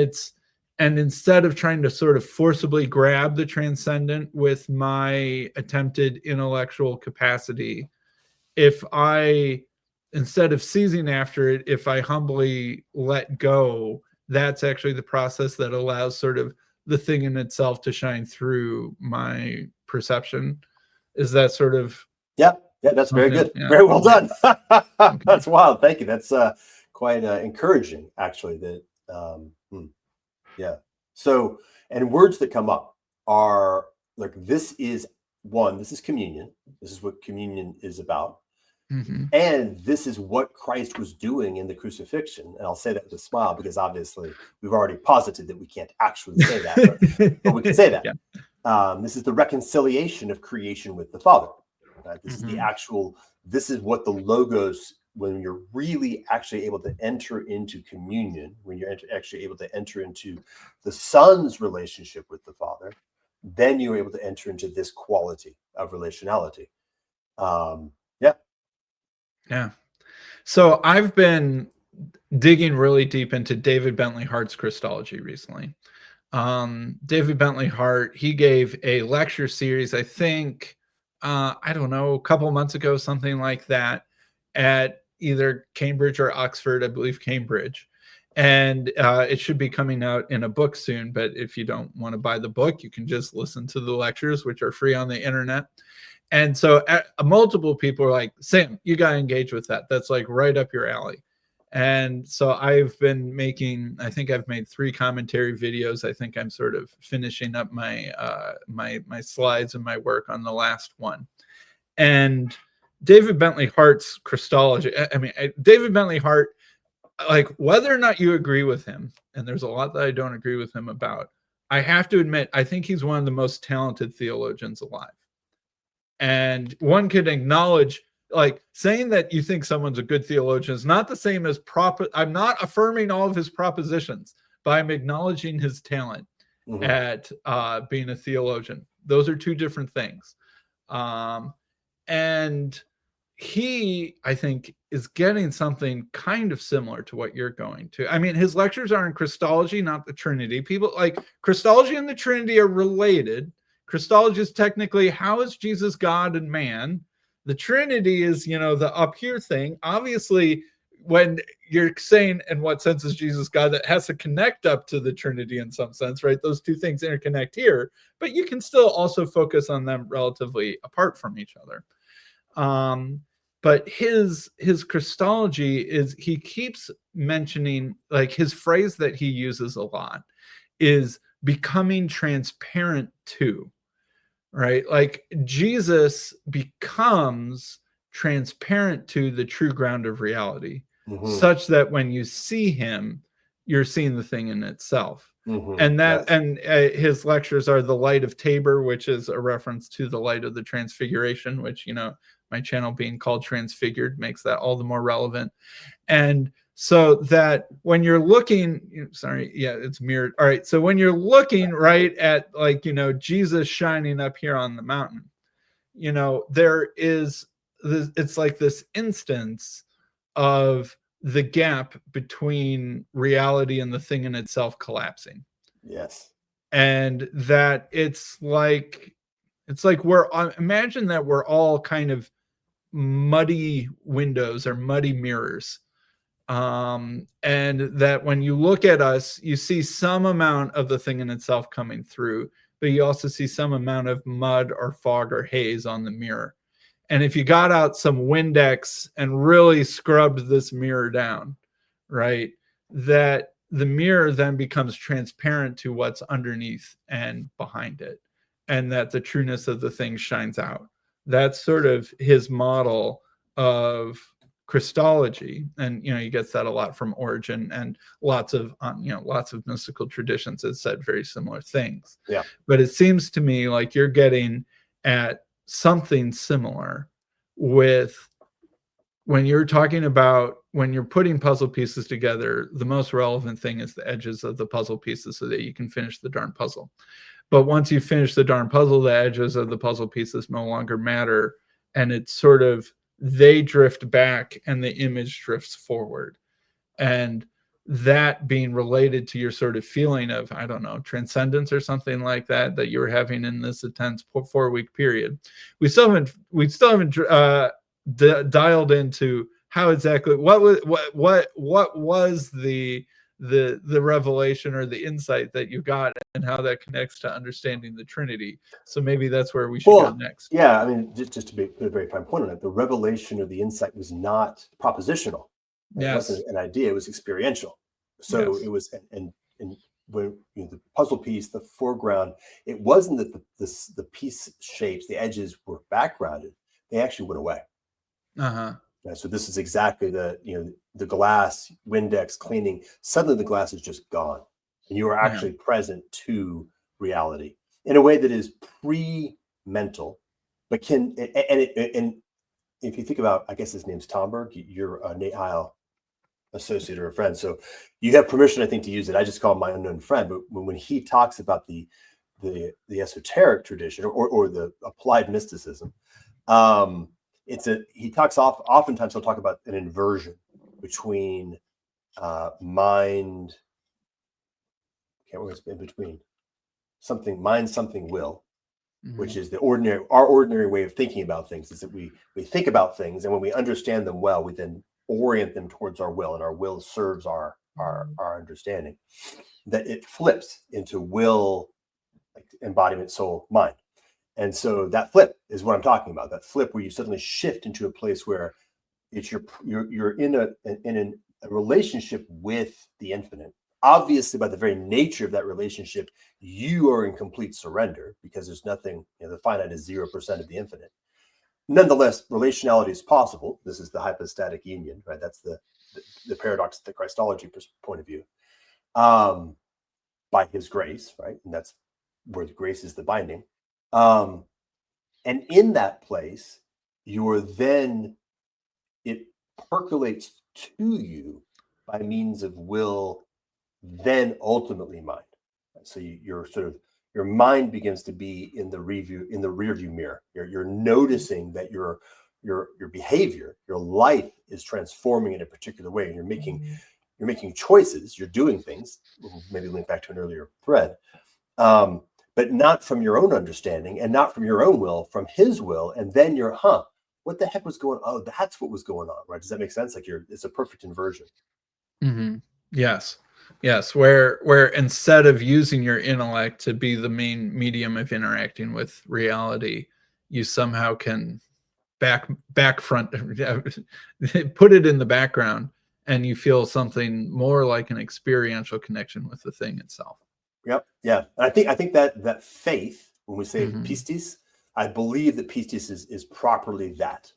instead of trying to sort of forcibly grab the transcendent with my attempted intellectual capacity, instead of seizing after it, if I humbly let go, that's actually the process that allows sort of the thing in itself to shine through my perception. Is that sort of? Yeah, that's very good. Yeah. Very well done. Okay. That's wild. Thank you. That's quite encouraging, actually. Yeah. So, and words that come up are like, this is communion. This is what communion is about. And this is what Christ was doing in the crucifixion. And I'll say that with a smile, because obviously we've already posited that we can't actually say that, but we can say that. Yeah. This is the reconciliation of creation with the Father. Right? This is what the logos, when you're really actually able to enter into communion, when you're actually able to enter into the Son's relationship with the Father, then you're able to enter into this quality of relationality. Yeah. So I've been digging really deep into David Bentley Hart's Christology recently. David Bentley Hart, he gave a lecture series, I think, I don't know, a couple months ago, something like that, at either Cambridge or Oxford, I believe Cambridge. And it should be coming out in a book soon. But if you don't want to buy the book, you can just listen to the lectures, which are free on the internet. And so multiple people are like, Sam, you got to engage with that. That's like right up your alley. And so I've been I think I've made 3 commentary videos. I think I'm sort of finishing up my my slides and my work on the last one. And David Bentley Hart's Christology, David Bentley Hart, like, whether or not you agree with him, and there's a lot that I don't agree with him about, I have to admit, I think he's one of the most talented theologians alive. And one could acknowledge, like, saying that you think someone's a good theologian is not the same as I'm not affirming all of his propositions, but I'm acknowledging his talent at being a theologian. Those are 2 different things. And he, I think, is getting something kind of similar to what you're going to. I mean, his lectures are in Christology, not the Trinity. People like Christology and the Trinity are related. Christology is technically, how is Jesus God and man? The Trinity is, the up here thing. Obviously, when you're saying, in what sense is Jesus God, that has to connect up to the Trinity in some sense, right? Those 2 things interconnect here, but you can still also focus on them relatively apart from each other. But his Christology is, he keeps mentioning, like, his phrase that he uses a lot is becoming transparent to, right? Like, Jesus becomes transparent to the true ground of reality, such that when you see him, you're seeing the thing in itself. And that, and his lectures are the Light of Tabor, which is a reference to the light of the Transfiguration, which, my channel being called Transfigured makes that all the more relevant. And so that when you're looking, it's mirrored. All right. So when you're looking right at, like, Jesus shining up here on the mountain, there is this, it's like this instance of the gap between reality and the thing in itself collapsing. Yes. And that it's like imagine that we're all kind of muddy windows or muddy mirrors. And that when you look at us, you see some amount of the thing in itself coming through, but you also see some amount of mud or fog or haze on the mirror. And if you got out some Windex and really scrubbed this mirror down, right, that the mirror then becomes transparent to what's underneath and behind it, and that the trueness of the thing shines out. That's sort of his model of Christology. And, he gets that a lot from Origen, and lots of mystical traditions that said very similar things. Yeah. But it seems to me like you're getting at something similar with, when you're talking about, when you're putting puzzle pieces together, the most relevant thing is the edges of the puzzle pieces so that you can finish the darn puzzle. But once you finish the darn puzzle, the edges of the puzzle pieces no longer matter. And it's sort of, they drift back and the image drifts forward. And that being related to your sort of feeling of, I don't know, transcendence or something like that you were having in this intense 4-week period. We still haven't dialed into how exactly, what was the revelation or the insight that you got, and how that connects to understanding the Trinity. So maybe that's where we should go next. Yeah, I mean, just to put a very fine point on it, the revelation or the insight was not propositional. It wasn't an idea; it was experiential. So it was, and when the puzzle piece, the foreground, it wasn't that the piece shapes, the edges were backgrounded; they actually went away. So this is exactly the glass, Windex cleaning. Suddenly, the glass is just gone, and you are actually present to reality in a way that is pre-mental, but can and if you think about, I guess his name's Tomberg. You're a Nate Heil associate or a friend, so you have permission, I think, to use it. I just call him my unknown friend. But when he talks about the esoteric tradition or the applied mysticism, he talks oftentimes he'll talk about an inversion between mind. Can't remember what's in between something mind, something will. Which is our ordinary way of thinking about things, is that we think about things, and when we understand them well, we then orient them towards our will, and our will serves our understanding. That it flips into will, like embodiment, soul, mind. And so that flip is what I'm talking about. That flip where you suddenly shift into a place where it's you're in an a relationship with the infinite. Obviously, by the very nature of that relationship, you are in complete surrender because there's nothing, the finite is 0% of the infinite. Nonetheless, relationality is possible. This is the hypostatic union, right? That's the paradox of the Christology point of view. By his grace, right? And that's where the grace is the binding. And in that place, it percolates to you by means of will, then ultimately mind. So your mind begins to be in the rear view mirror. You're noticing that your behavior, your life is transforming in a particular way, and you're making choices. You're doing things. We'll maybe link back to an earlier thread, but not from your own understanding and not from your own will, from his will. And then you're, what the heck was going on? Oh, that's what was going on, right? Does that make sense? Like it's a perfect inversion. Mm-hmm. Yes. Where instead of using your intellect to be the main medium of interacting with reality, you somehow can back front put it in the background, and you feel something more like an experiential connection with the thing itself. Yep. Yeah. And I think that faith, when we say pistis, I believe that pistis is properly that.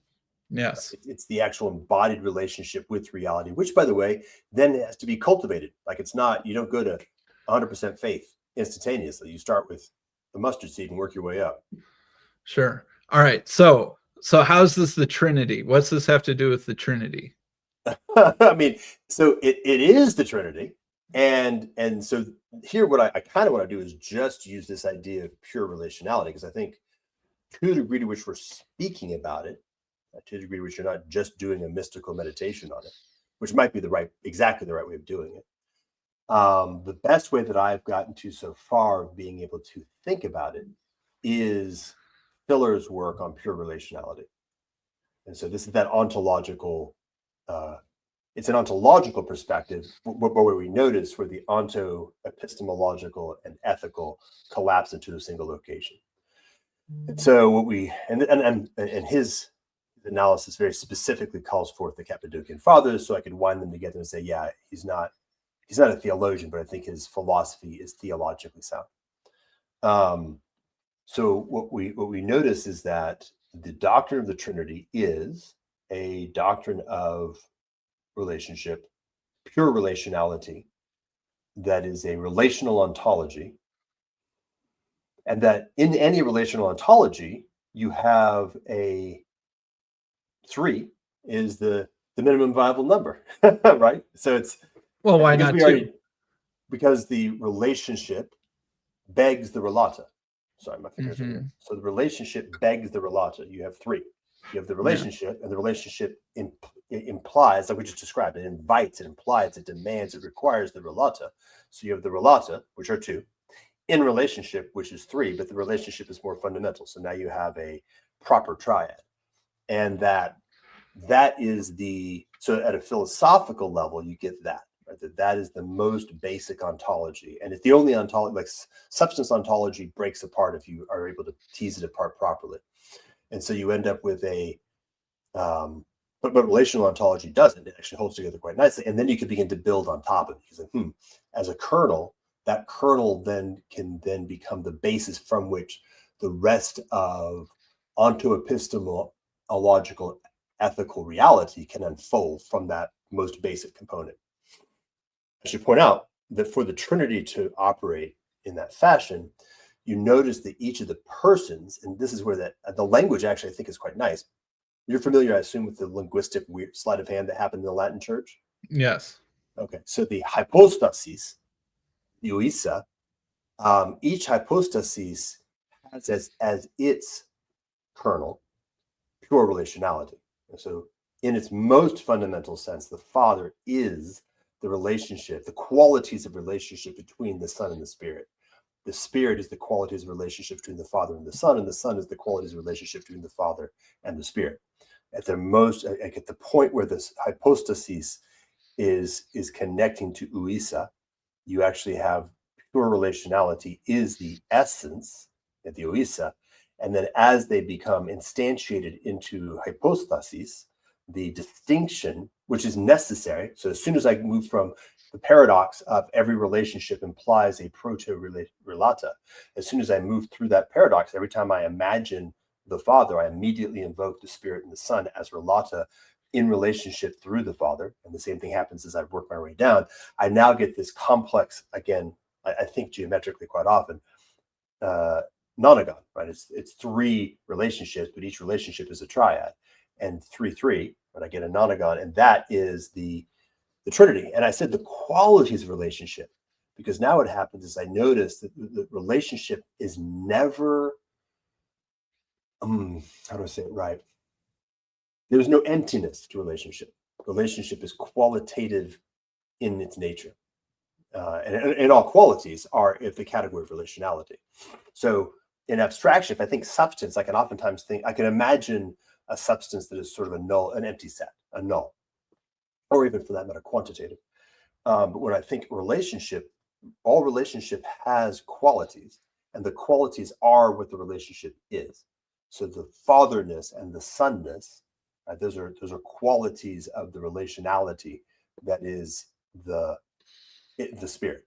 Yes. It's the actual embodied relationship with reality, which, by the way, then has to be cultivated. Like you don't go to 100% faith instantaneously. You start with the mustard seed and work your way up. Sure. All right. So how's this the Trinity? What's this have to do with the Trinity? I mean, so it is the Trinity. And so here, what I kind of want to do is just use this idea of pure relationality, because I think to the degree to which we're speaking about it, to the degree to which you're not just doing a mystical meditation on it, which might be exactly the right way of doing it. The best way that I've gotten to so far of being able to think about it is Filler's work on pure relationality. And so this is that ontological, it's an ontological perspective where we notice where the onto-epistemological and ethical collapse into a single location. And so and his analysis very specifically calls forth the Cappadocian fathers, so I could wind them together and say, yeah, he's not a theologian, but I think his philosophy is theologically sound. So what we notice is that the doctrine of the Trinity is a doctrine of relationship, pure relationality, that is a relational ontology, and that in any relational ontology, you have a 3 is the minimum viable number, right? So it's, well, why not 2? Because the relationship begs the relata. Sorry, my fingers are here. So the relationship begs the relata. You have 3. You have the relationship, and the relationship implies, like we just described, it invites, it implies, it demands, it requires the relata. So you have the relata, which are 2, in relationship, which is 3, but the relationship is more fundamental. So now you have a proper triad. And that is so at a philosophical level, you get that, right? That is the most basic ontology. And it's the only ontology, like substance ontology breaks apart if you are able to tease it apart properly. And so you end up with but relational ontology doesn't. It actually holds together quite nicely. And then you can begin to build on top of it. Because as a kernel, that kernel then can become the basis from which the rest of onto-epistemological ethical reality can unfold from that most basic component. I should point out that for the Trinity to operate in that fashion, you notice that each of the persons, and this is where the language actually I think is quite nice. You're familiar, I assume, with the linguistic weird sleight of hand that happened in the Latin Church? Yes. Okay, so the hypostasis, the ousia, each hypostasis has as its kernel pure relationality. And so in its most fundamental sense, the Father is the relationship, the qualities of relationship between the Son and the Spirit. The Spirit is the qualities of relationship between the Father and the Son is the qualities of relationship between the Father and the Spirit. At the point where this hypostasis is connecting to ousia, you actually have pure relationality is the essence at the ousia. And then as they become instantiated into hypostasis, the distinction, which is necessary. So as soon as I move from the paradox of every relationship implies a proto-relata, as soon as I move through that paradox, every time I imagine the Father, I immediately invoke the Spirit and the Son as relata in relationship through the Father. And the same thing happens as I work my way down. I now get this complex, again, I think geometrically quite often, nonagon, right? It's three relationships, but each relationship is a triad. And 3-3, when I get a nonagon, and that is the Trinity. And I said the qualities of relationship, because now what happens is I notice that the relationship is never, how do I say it right? There's no emptiness to relationship. Relationship is qualitative in its nature. And all qualities are in the category of relationality. So in abstraction, if I think substance, I can oftentimes think, I can imagine a substance that is sort of a null, an empty set, a null, or even for that matter, quantitative. But when I think relationship, all relationship has qualities, and the qualities are what the relationship is. So the fatherness and the sonness, those are qualities of the relationality that is the Spirit.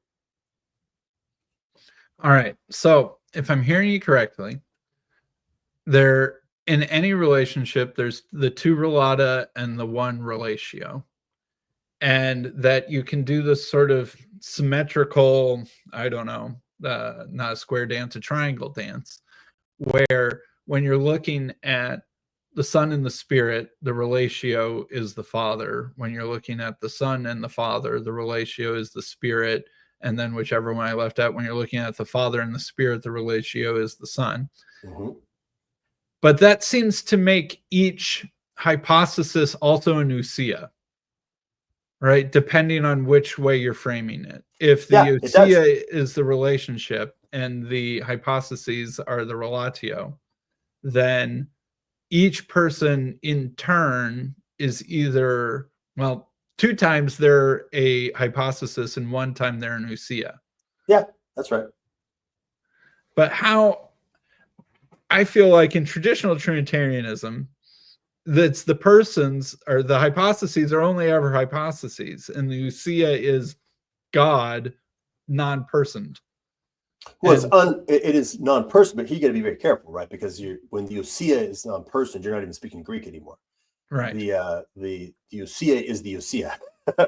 All right. So if I'm hearing you correctly, there in any relationship, there's the two relata and the one relatio. And that you can do this sort of symmetrical, I don't know, not a square dance, a triangle dance, where when you're looking at the Son and the Spirit, the relatio is the Father. When you're looking at the Son and the Father, the relatio is the Spirit. And then whichever one I left out, when you're looking at the Father and the Spirit, the relatio is the Son. Mm-hmm. But that seems to make each hypostasis also an ousia, right? Depending on which way you're framing it. If the ousia is the relationship and the hypostases are the relatio, then each person in turn is either, well, two times they're a hypostasis and one time they're an ousia. Yeah, that's right. But how I feel like in traditional Trinitarianism, that's the persons or the hypostases are only ever hypostases, and the ousia is God non-personed. Well, it is non-person, but you got to be very careful, right? Because when the ousia is non-person, you're not even speaking Greek anymore. Right. The ousia is the ousia,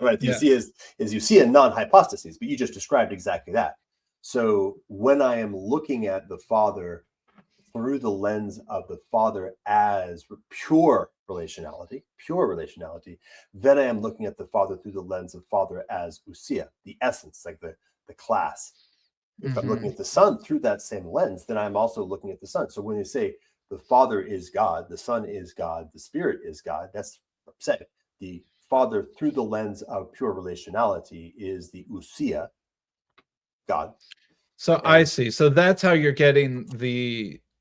right? The Yes. ousia is ousia non-hypostases, but you just described exactly that. So when I am looking at the Father through the lens of the Father as pure relationality, then I am looking at the Father through the lens of Father as ousia, the essence, like the class. If I'm looking at the Son through that same lens, then I'm also looking at the Son. So when you say the Father is God, the Son is God, the Spirit is God, that's what I'm saying. The Father through the lens of pure relationality is the ousia, God. So I see. So that's how you're getting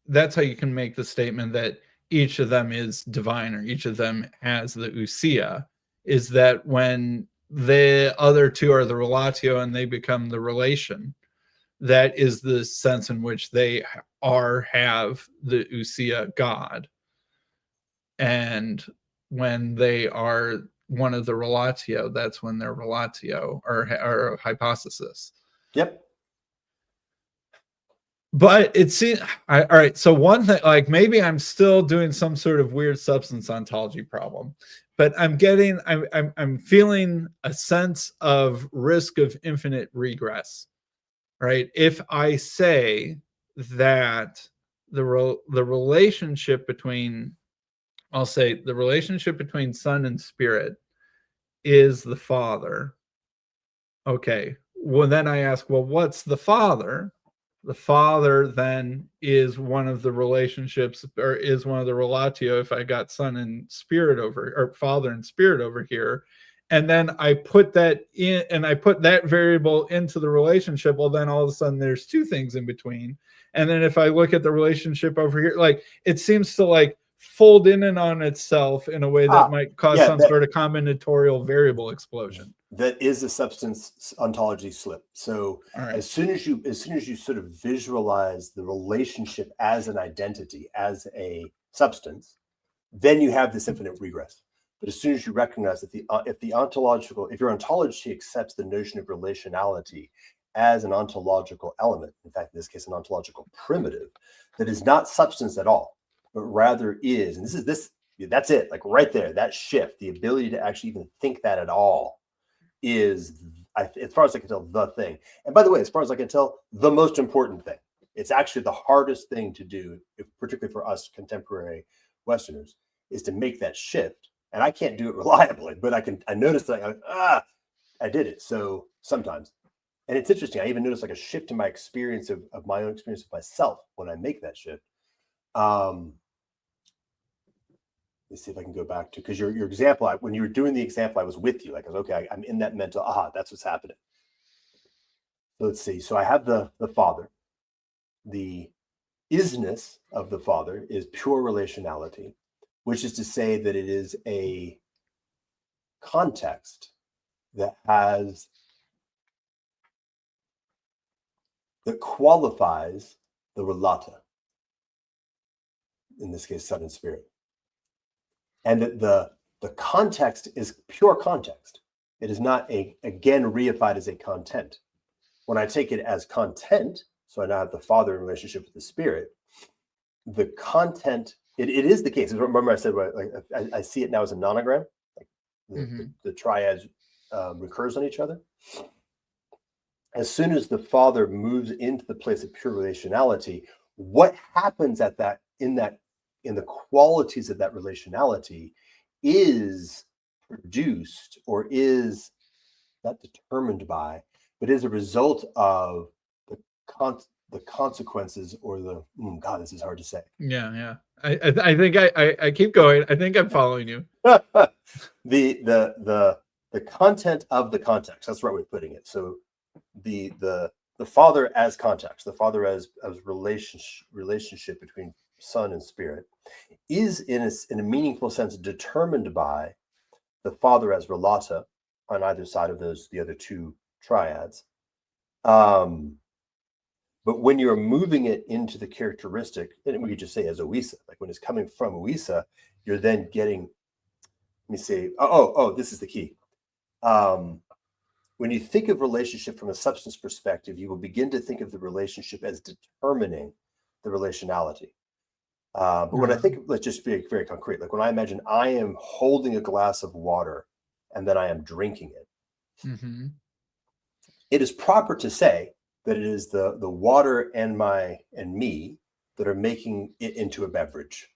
that's how you can make the statement that each of them is divine, or each of them has the ousia, is that when the other two are the relatio and they become the relation, that is the sense in which they have the ousia God. And when they are one of the relatio, that's when they're relatio or hypostasis. Yep. But it seems all right. So one thing, like maybe I'm still doing some sort of weird substance ontology problem, but I'm feeling a sense of risk of infinite regress, right? If I say that the relationship between, I'll say the relationship between Son and Spirit is the Father. Okay. Well, then I ask, well, what's the Father? The Father then is one of the relationships, or is one of the relatio, if I got Son and Spirit over, or Father and Spirit over here. And then I put that in, and I put that variable into the relationship. Well, then all of a sudden there's two things in between. And then if I look at the relationship over here, like it seems to like fold in and on itself in a way that might cause some sort of combinatorial variable explosion. That is a substance ontology slip. So as soon as you sort of visualize the relationship as an identity, as a substance, then you have this infinite regress. But as soon as you recognize that if your ontology accepts the notion of relationality as an ontological element, in fact, in this case, an ontological primitive, that is not substance at all, but rather is, and that's it, like right there, that shift, the ability to actually even think that at all is, as far as I can tell, the thing. And by the way, as far as I can tell, the most important thing. It's actually the hardest thing to do, particularly for us contemporary Westerners, is to make that shift. And I can't do it reliably, but I noticed that I did it. So sometimes, and it's interesting, I even noticed like a shift in my experience of my own experience of myself when I make that shift. Let's see if I can go back to, because your example, when you were doing the example, I was with you. Like, I was, okay, I'm in that mental, that's what's happening. So let's see. So I have the Father. The isness of the Father is pure relationality, which is to say that it is a context that qualifies the relata, in this case, Son and Spirit. And that the context is pure context. It is not again reified as a content. When I take it as content, so I now have the Father in relationship with the Spirit, the content, it is the case. Remember I said, I see it now as a nonogram, like the triad recurs on each other. As soon as the Father moves into the place of pure relationality, what happens in the qualities of that relationality is produced, or is not determined by, but is a result of the consequences, or God, this is hard to say. Yeah. I think I keep going. I think I'm following you. the content of the context. That's the right way of putting it. So the Father as context, the Father as relationship between Son and Spirit, is in a meaningful sense determined by the Father as relata on either side of the other two triads. But when you're moving it into the characteristic, and we could just say as ousia, like when it's coming from ousia, you're then getting, let me say, this is the key. When you think of relationship from a substance perspective, you will begin to think of the relationship as determining the relationality. But when I think, let's just be very concrete, like when I imagine I am holding a glass of water and then I am drinking it, it is proper to say that it is the water and me that are making it into a beverage.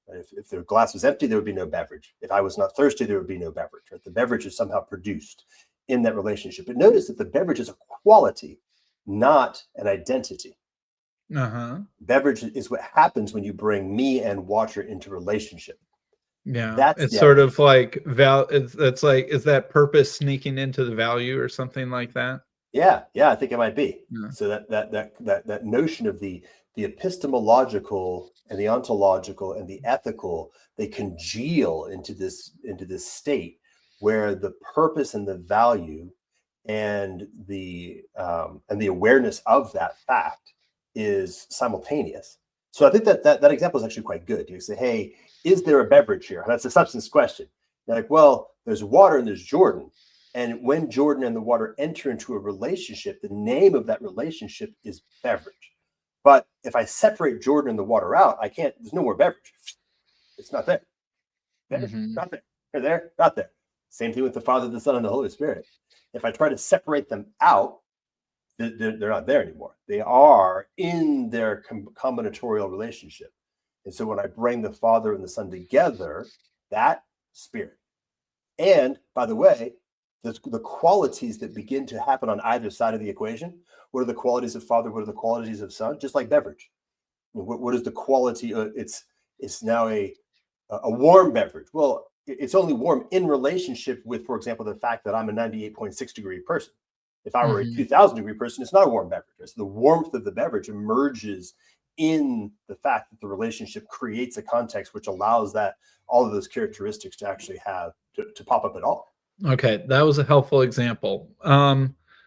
If the glass was empty, there would be no beverage. If I was not thirsty, there would be no beverage. Right? The beverage is somehow produced in that relationship. But notice that the beverage is a quality, not an identity. Beverage is what happens when you bring me and water into relationship. Yeah, it's sort of like it's like, is that purpose sneaking into the value or something like that? Yeah, I think it might be. Yeah. So that notion of the epistemological and the ontological and the ethical, they congeal into this state where the purpose and the value and the awareness of that fact is simultaneous. So I think that example is actually quite good. You say, hey, is there a beverage here? That's a substance question. You're like, well, there's water and there's Jordan. And when Jordan and the water enter into a relationship, the name of that relationship is beverage. But if I separate Jordan and the water out, there's no more beverage. It's not there. Not there. They're there, not there. Same thing with the Father, the Son, and the Holy Spirit. If I try to separate them out, they're not there anymore. They are in their combinatorial relationship. And so when I bring the Father and the Son together, that Spirit. And by the way, the qualities that begin to happen on either side of the equation. What are the qualities of Father? What are the qualities of Son? Just like beverage. What is the quality? It's now a warm beverage. Well, it's only warm in relationship with, for example, the fact that I'm a 98.6 degree person. If I were a 2000 degree person, it's not a warm beverage. So the warmth of the beverage emerges in the fact that the relationship creates a context which allows that all of those characteristics to actually have to pop up at all. Okay, that was a helpful example.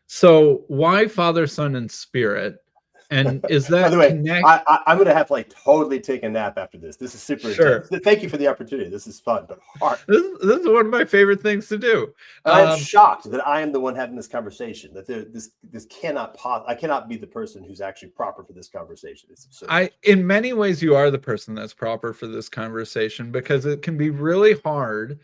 So why Father, Son, and Spirit? And is By that the way, connect? I'm going to have to like totally take a nap after this. This is super intense. Thank you for the opportunity. This is fun, but hard. This is one of my favorite things to do. I'm shocked that I am the one having this conversation. That this cannot I cannot be the person who's actually proper for this conversation. It's absurd. In many ways, you are the person that's proper for this conversation, because it can be really hard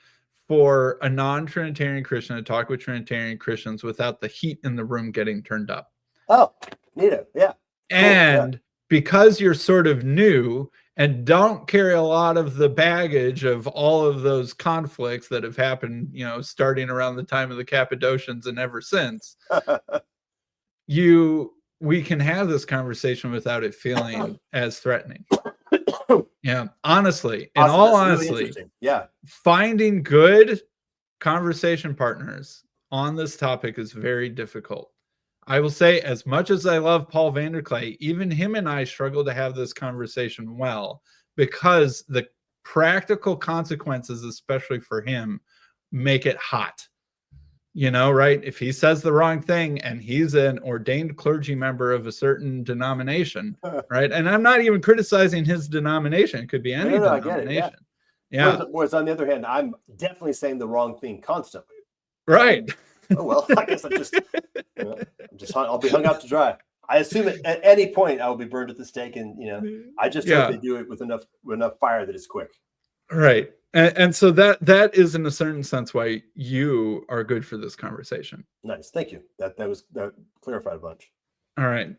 for a non-Trinitarian Christian to talk with Trinitarian Christians without the heat in the room getting turned up. Oh, neato. Yeah. And because you're sort of new and don't carry a lot of the baggage of all of those conflicts that have happened, starting around the time of the Cappadocians and ever since, we can have this conversation without it feeling as threatening. Yeah, honestly, in Awesome. all That's honesty, really interesting. finding good conversation partners on this topic is very difficult. I will say, as much as I love Paul Vanderklay, even him and I struggle to have this conversation well, because the practical consequences, especially for him, make it hot. Right? If he says the wrong thing and he's an ordained clergy member of a certain denomination, right? And I'm not even criticizing his denomination. It could be any denomination. I get it, yeah. Whereas on the other hand, I'm definitely saying the wrong thing constantly. Right. Oh, well, I guess I'll be hung out to dry. I assume at any point I will be burned at the stake, and I just hope they do it with enough fire that it's quick. Right. And so that is, in a certain sense, why you are good for this conversation. Nice. Thank you. That clarified a bunch. All right.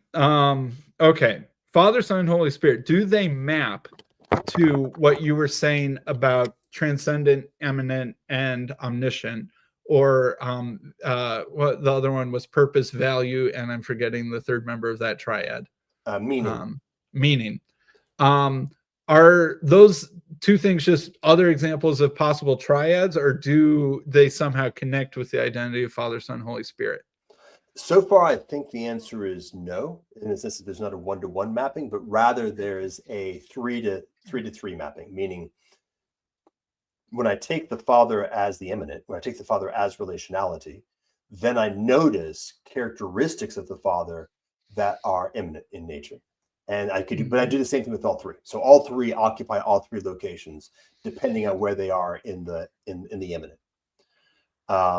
Okay. Father, Son, and Holy Spirit, do they map to what you were saying about transcendent, eminent, and omniscient? Or what the other one was, purpose, value, and I'm forgetting the third member of that triad. Meaning. Are those two things just other examples of possible triads, or do they somehow connect with the identity of Father, Son, Holy Spirit? So far, I think the answer is no, in the sense that there's not a 1-to-1 mapping, but rather there is a 3-to-3 mapping, meaning when I take the Father as the immanent, when I take the Father as relationality, then I notice characteristics of the Father that are immanent in nature. And I could do, but I do the same thing with all three. So all three occupy all three locations, depending on where they are in the immanent,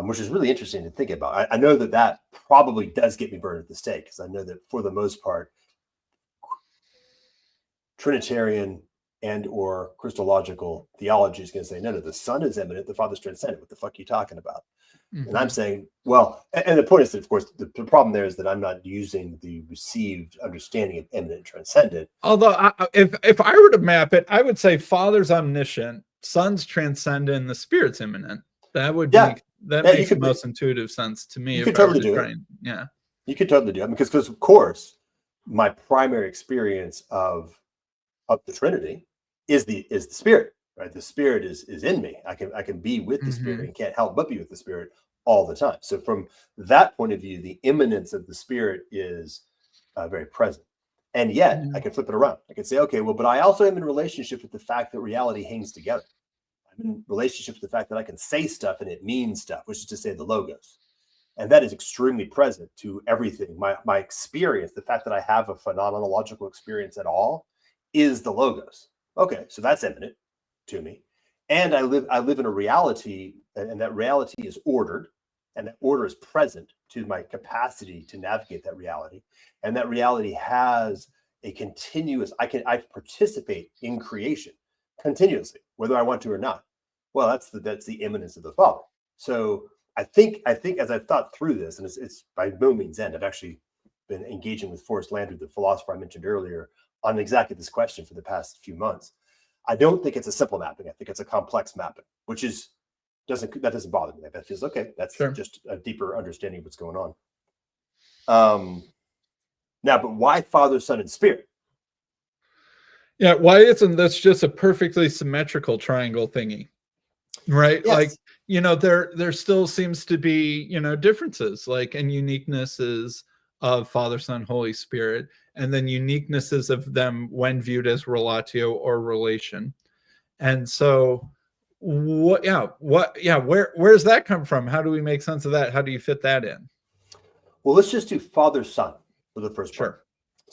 which is really interesting to think about. I know that probably does get me burned at the stake, because I know that for the most part, Trinitarian and or Christological theology is going to say, no, the Son is immanent, the Father's transcendent. What the fuck are you talking about? Mm-hmm. And I'm saying, well, and the point is that, of course, the problem there is that I'm not using the received understanding of immanent and transcendent. Although, if I were to map it, I would say Father's omniscient, Son's transcendent, and the Spirit's immanent. That would makes the most intuitive sense to me. You could totally do it. Yeah, you could totally do it, because of course, my primary experience of the Trinity is the Spirit, right? The Spirit is in me. I can be with the Spirit and can't help but be with the Spirit all the time. So from that point of view, the immanence of the Spirit is very present. And yet I can flip it around. I can say, okay, well, but I also am in relationship with the fact that reality hangs together. I'm in relationship with the fact that I can say stuff and it means stuff, which is to say the logos. And that is extremely present to everything. My experience, the fact that I have a phenomenological experience at all, is the logos. Okay, so that's immanent to me. And I live in a reality, and that reality is ordered, and that order is present to my capacity to navigate that reality. And that reality has a continuous, I participate in creation continuously, whether I want to or not. Well, that's the immanence of the Father. So I think as I've thought through this, and it's by no means end, I've actually been engaging with Forrest, Landry, the philosopher I mentioned earlier, on exactly this question for the past few months. I don't think it's a simple mapping. I think it's a complex mapping, which doesn't bother me. That feels okay. That's just a deeper understanding of what's going on. Now, but why Father, Son, and Spirit? Yeah, why isn't that's just a perfectly symmetrical triangle thingy, right? Yes. Like, there still seems to be, differences, like, and uniquenesses of Father, Son, Holy Spirit, and then uniquenesses of them when viewed as relatio or relation. And so where does that come from? How do we make sense of that? How do you fit that in? Well, let's just do Father, Son for the first part.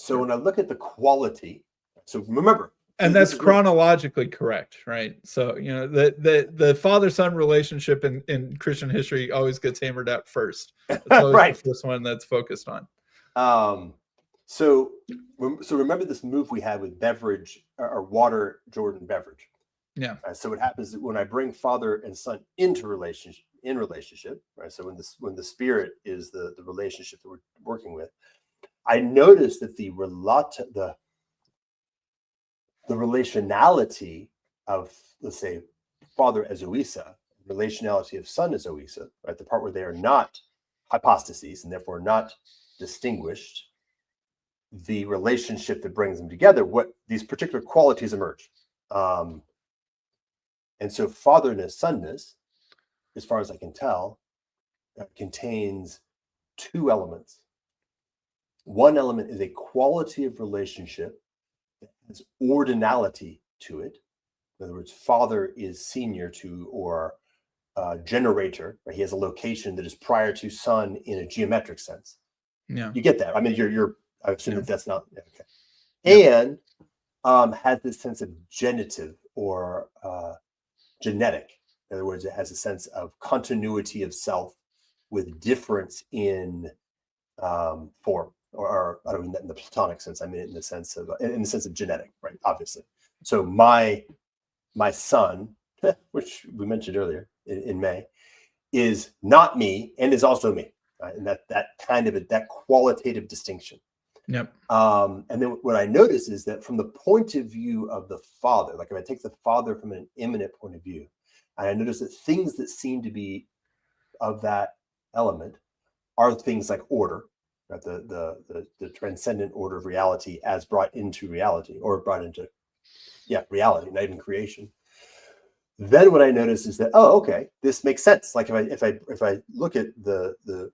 So when I look at the quality, so remember, and that's chronologically correct, right? So the father-son relationship in Christian history always gets hammered out first. It's always right. the first one that's focused on. So remember this move we had with beverage or water, Jordan, beverage. Yeah. So what happens when I bring father and son into relationship, right? So when the spirit is the relationship that we're working with, I notice that the relationality of, let's say, father as ousia, relationality of son as ousia, right? The part where they are not hypostases and therefore not distinguished, the relationship that brings them together, what these particular qualities emerge. And so fatherness, sonness, as far as I can tell, contains two elements. One element is a quality of relationship that has ordinality to it. In other words, father is senior to or generator, right? He has a location that is prior to son in a geometric sense. Yeah. You get that. I mean, I assume that that's not okay. Yeah. And has this sense of genitive or genetic. In other words, it has a sense of continuity of self with difference in form, or I don't mean that in the Platonic sense. I mean it in the sense of genetic, right? Obviously. So my son, which we mentioned earlier in May, is not me and is also me, right? And that kind of that qualitative distinction. Yep. And then what I notice is that from the point of view of the father, like if I take the father from an immanent point of view, and I notice that things that seem to be of that element are things like order, right? The transcendent order of reality as brought into reality, or brought into reality, not even creation. Then what I notice is that, oh, okay, this makes sense. Like if I look at the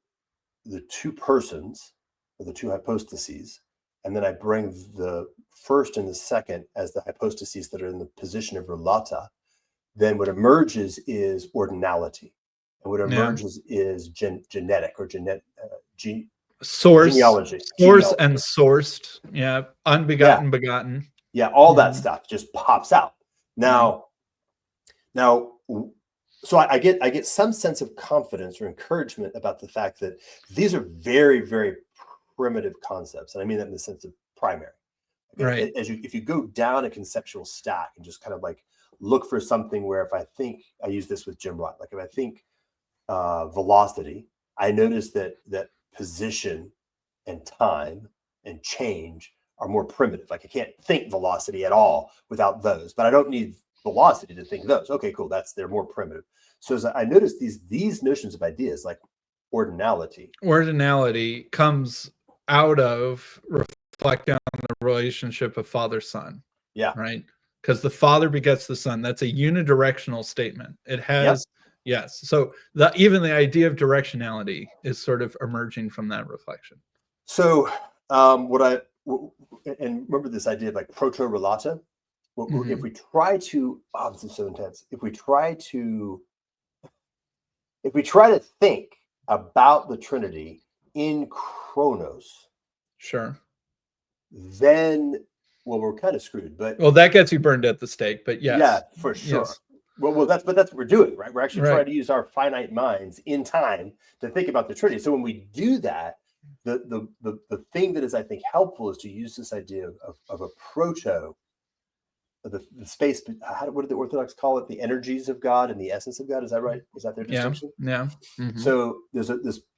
two persons, or the two hypostases, and then I bring the first and the second as the hypostases that are in the position of relata, then what emerges is ordinality, and what emerges is genetic or source, genealogy, and sourced. Yeah, unbegotten, begotten. Yeah, all that stuff just pops out. Now, so I get some sense of confidence or encouragement about the fact that these are very, very primitive concepts, and I mean that in the sense of primary. Right. If you go down a conceptual stack and just kind of like look for something where, if I think, I use this with Jim Rutt, like if I think velocity, I notice that position and time and change are more primitive. Like I can't think velocity at all without those, but I don't need velocity to think those. Okay, cool. They're more primitive. So as I noticed these notions of ideas like ordinality comes out of reflecting on the relationship of father-son. Yeah. Right. Because the father begets the son. That's a unidirectional statement. It has, yes. So even the idea of directionality is sort of emerging from that reflection. So and remember this idea of like proto-relata. If we try to, this is so intense. If we try to think about the Trinity in chronos, sure, then we're kind of screwed. But that gets you burned at the stake. But yes, yeah, for sure. Yes. Well, that's what we're doing, right? We're actually trying to use our finite minds in time to think about the Trinity. So when we do that, the thing that is, I think, helpful is to use this idea of a proto, the space. What did the Orthodox call it? The energies of God and the essence of God. Is that right? Is that their distinction? Yeah. So there's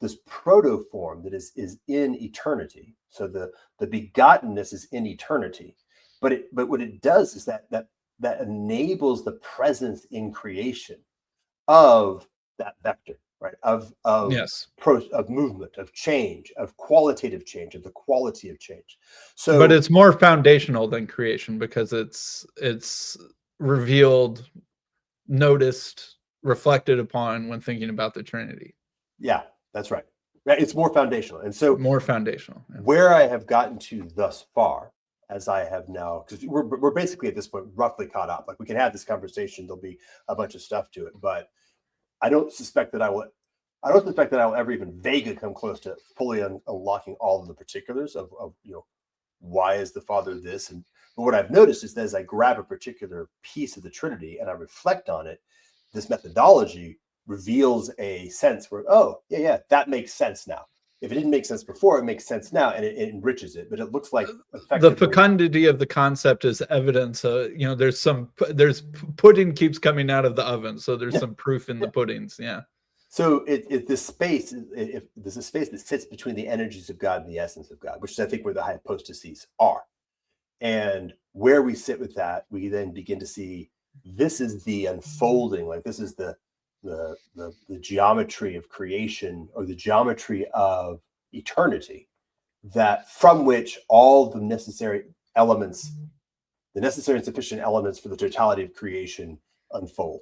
this proto form that is in eternity. So the begottenness is in eternity, but what it does is that enables the presence in creation of that vector, right? Of movement, of change, of qualitative change, of the quality of change. So, but it's more foundational than creation because it's revealed, noticed, reflected upon when thinking about the Trinity. Yeah, that's right. It's more foundational, and so more foundational. Yeah. Where I have gotten to thus far, as I have now, because we're basically at this point roughly caught up. Like we can have this conversation, there'll be a bunch of stuff to it, but I don't suspect that I will ever even vaguely come close to fully unlocking all of the particulars of why is the Father this? But what I've noticed is that as I grab a particular piece of the Trinity and I reflect on it, this methodology reveals a sense where, oh, yeah, that makes sense now. If it didn't make sense before, it makes sense now, and it enriches it. But it looks like the fecundity of the concept is evidence. There's pudding keeps coming out of the oven, so there's some proof in the puddings. Yeah. So this space, if there's a space that sits between the energies of God and the essence of God, which is I think where the hypostases are, and where we sit with that, we then begin to see this is the unfolding, like this is the geometry of creation, or the geometry of eternity, that from which all the necessary elements, the necessary and sufficient elements for the totality of creation unfold.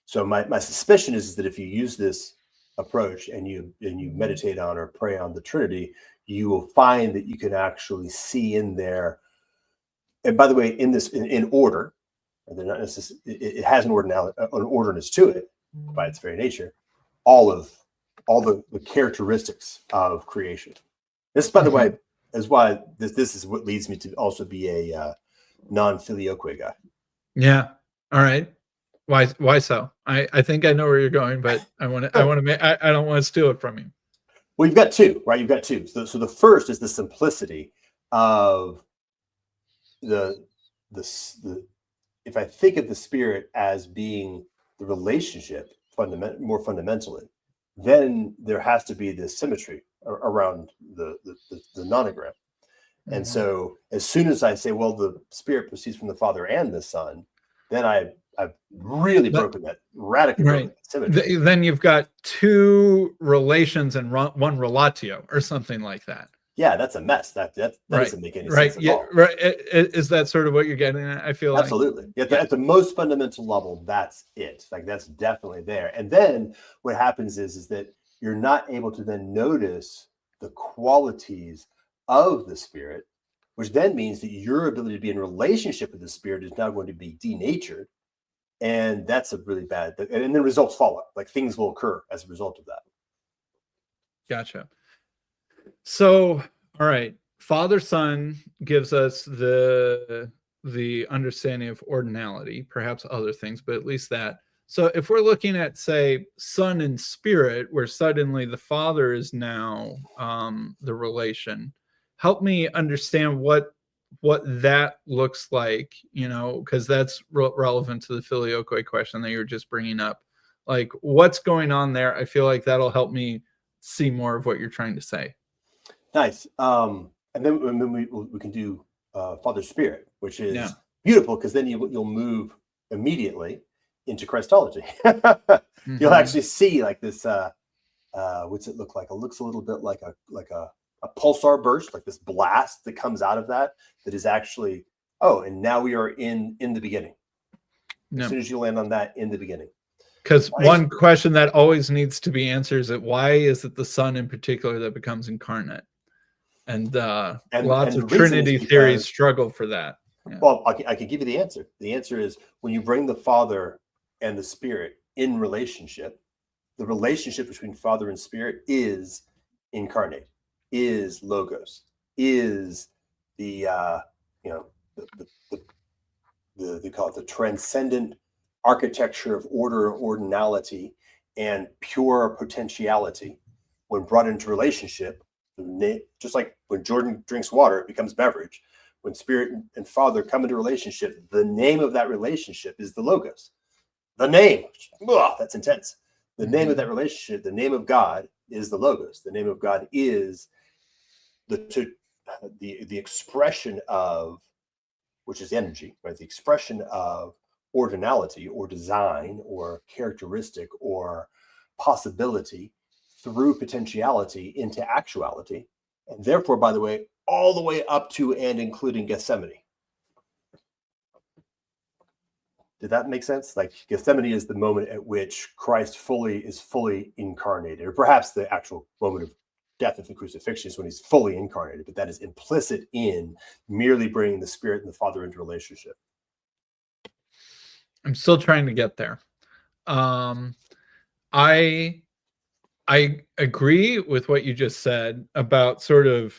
So my suspicion is that if you use this approach and you meditate on or pray on the Trinity, you will find that you can actually see in there. And by the way, in order, they're not necessarily, it has an orderness to it by its very nature. All the characteristics of creation. This, by the way, is why this is what leads me to also be a non-filioque guy. Yeah. All right. Why so? I think I know where you're going, but I don't want to steal it from you. Well, you've got two, right? You've got two. So the first is the simplicity of the if I think of the Spirit as being the relationship more fundamentally, then there has to be this symmetry around the nonogram. And so as soon as I say, well, the Spirit proceeds from the Father and the Son, then I've really broken that, radically broken that symmetry. Then you've got two relations and one relatio or something like that. Yeah, that's a mess. That doesn't make any sense at all. Right. Is that sort of what you're getting at? I feel absolutely. Like. Yeah, at the most fundamental level, that's it. Like that's definitely there. And then what happens is that you're not able to then notice the qualities of the Spirit, which then means that your ability to be in relationship with the Spirit is now going to be denatured. And that's a really bad, and then results follow. Like things will occur as a result of that. Gotcha. So, all right, Father Son gives us the understanding of ordinality, perhaps other things, but at least that. So if we're looking at, say, Son and Spirit, where suddenly the Father is now the relation, help me understand what that looks like, because that's relevant to the filioque question that you were just bringing up. Like, what's going on there? I feel like that'll help me see more of what you're trying to say. Nice. And then we can do Father Spirit, which is beautiful, because then you'll move immediately into Christology. You'll actually see like this. What's it look like? It looks a little bit like a pulsar burst, like this blast that comes out of that is actually, and now we are in the beginning. As soon as you land on that, in the beginning. Because one question that always needs to be answered is that why is it the Son in particular that becomes incarnate? And lots of Trinity theories struggle for that. Yeah. Well, I can give you the answer. The answer is when you bring the Father and the Spirit in relationship, the relationship between Father and Spirit is incarnate, is logos, is they call it the transcendent architecture of order, ordinality, and pure potentiality. When brought into relationship, just like when Jordan drinks water, it becomes beverage. When Spirit and Father come into relationship, the name of that relationship is the logos. The name, that's intense. The name of that relationship, the name of God, is the logos. The name of God is the expression of, which is energy, right? The expression of ordinality or design or characteristic or possibility through potentiality into actuality, and therefore, by the way, all the way up to and including Gethsemane. Did that make sense? Like Gethsemane is the moment at which Christ is fully incarnated, or perhaps the actual moment of death of the crucifixion is when he's fully incarnated, but that is implicit in merely bringing the Spirit and the Father into relationship. I'm still trying to get there. I agree with what you just said about sort of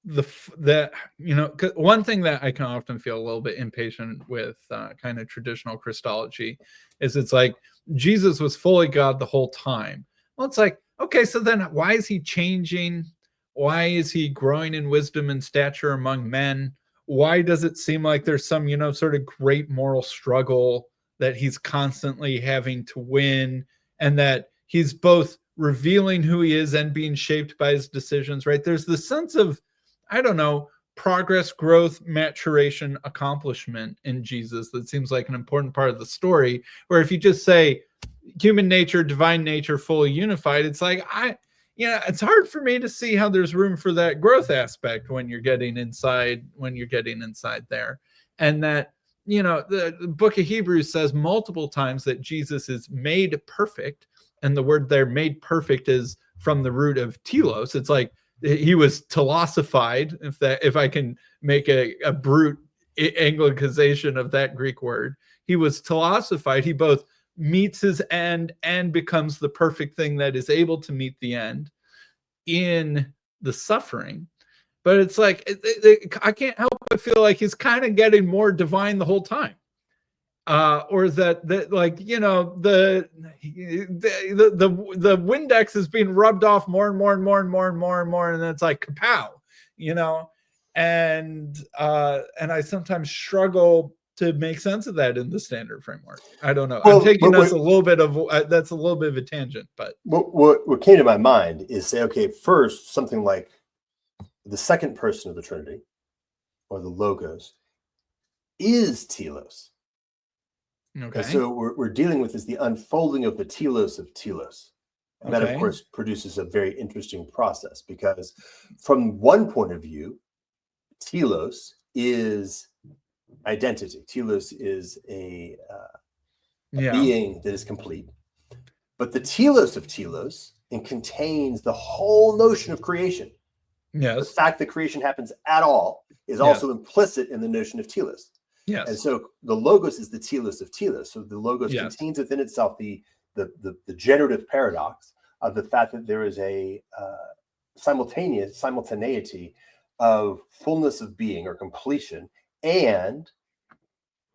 one thing that I can often feel a little bit impatient with kind of traditional Christology is it's like Jesus was fully God the whole time. Well, it's like, okay, so then why is he changing? Why is he growing in wisdom and stature among men? Why does it seem like there's some, sort of great moral struggle that he's constantly having to win, and that he's both revealing who he is and being shaped by his decisions, right? There's the sense of, I don't know, progress, growth, maturation, accomplishment in Jesus that seems like an important part of the story, where if you just say human nature, divine nature, fully unified, it's like, it's hard for me to see how there's room for that growth aspect when you're getting inside there. And that, the book of Hebrews says multiple times that Jesus is made perfect. And the word there, made perfect, is from the root of telos. It's like he was telosified, if I can make a brute anglicization of that Greek word. He was telosified. He both meets his end and becomes the perfect thing that is able to meet the end in the suffering. But it's like, I can't help but feel like he's kind of getting more divine the whole time. Or that like, the Windex is being rubbed off more and more and more and more and more and more, and then it's like kapow, and I sometimes struggle to make sense of that in the standard framework. I don't know. I'm taking us a little bit of that's a little bit of a tangent, but what came to my mind is say, okay, first something like the second person of the Trinity, or the Logos, is telos. Okay. And so we're dealing with is the unfolding of the telos of telos. And that, of course, produces a very interesting process, because from one point of view, telos is identity. Telos is a being that is complete. But the telos of telos contains the whole notion of creation. Yes. The fact that creation happens at all is also implicit in the notion of telos. Yes. And so the Logos is the telos of telos. So the Logos contains within itself the generative paradox of the fact that there is a simultaneity of fullness of being or completion and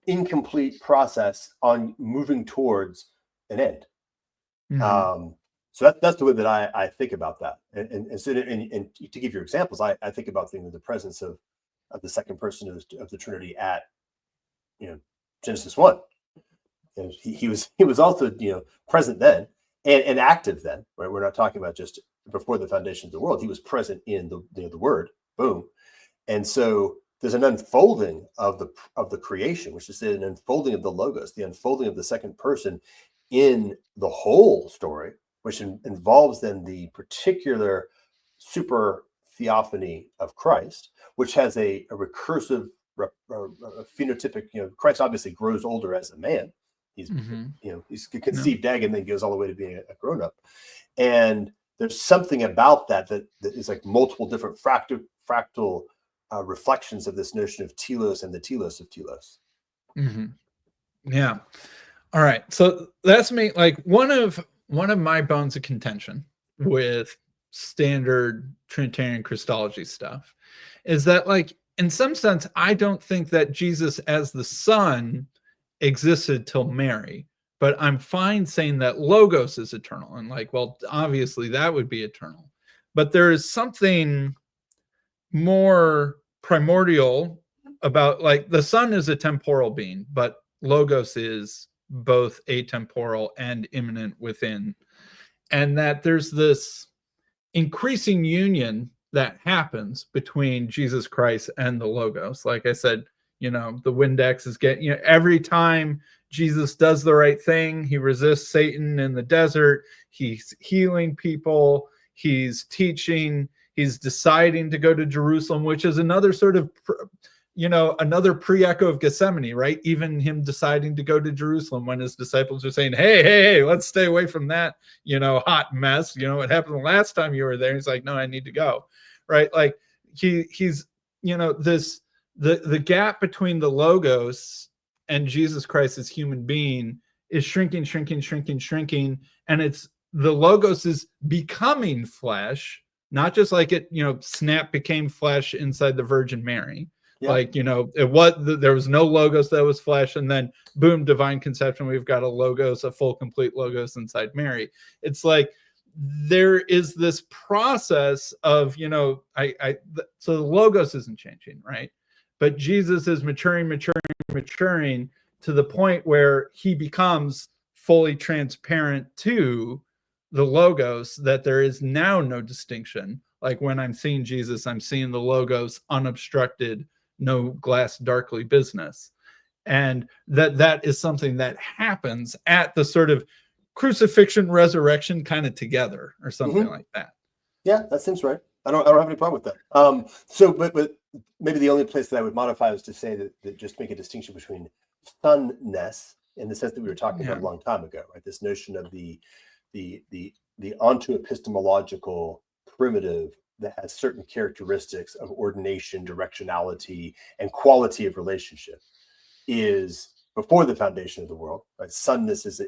incomplete process on moving towards an end. Mm-hmm. So that's the way that I think about that. And so and to give you examples, I think about the presence of the second person of the Trinity at Genesis 1. And he was also present then and active then, right? We're not talking about just before the foundation of the world. He was present in the Word. Boom. And so there's an unfolding of the creation, which is an unfolding of the Logos, the unfolding of the second person in the whole story, which involves then the particular super theophany of Christ, which has a recursive phenotypic. Christ obviously grows older as a man. He's he's conceived egg and then goes all the way to being a grown up. And there's something about that is like multiple different fractal reflections of this notion of telos and the telos of telos. Mm-hmm. Yeah. All right. So that's me. Like one of my bones of contention with standard Trinitarian Christology stuff is that, like, in some sense, I don't think that Jesus as the Son existed till Mary, but I'm fine saying that Logos is eternal. And like, well, obviously that would be eternal, but there is something more primordial about, like, the Son is a temporal being, but Logos is both atemporal and immanent within, and that there's this increasing union that happens between Jesus Christ and the Logos. Like I said, the Windex is getting, every time Jesus does the right thing, he resists Satan in the desert, he's healing people, he's teaching, he's deciding to go to Jerusalem, which is another sort of another pre-echo of Gethsemane, right? Even him deciding to go to Jerusalem when his disciples are saying, hey, let's stay away from that, hot mess. What happened the last time you were there? He's like, no, I need to go, right? Like he's, this, the gap between the Logos and Jesus Christ as human being is shrinking. And it's, the Logos is becoming flesh, not just like it, snap became flesh inside the Virgin Mary. Yeah. Like, there was no logos that was flesh, and then boom, divine conception, we've got a full complete logos inside Mary. It's like there is this process of, so the logos isn't changing, right? But Jesus is maturing to the point where he becomes fully transparent to the logos, that there is now no distinction. Like when I'm seeing Jesus, I'm seeing the logos unobstructed, no glass darkly business. And that is something that happens at the sort of crucifixion, resurrection kind of together, or something like that. Yeah, that seems right. I don't have any problem with that. So, but maybe the only place that I would modify is to say that just make a distinction between sonness, in the sense that we were talking about a long time ago, right? This notion of the onto epistemological primitive that has certain characteristics of ordination, directionality, and quality of relationship is before the foundation of the world, right? Sonness is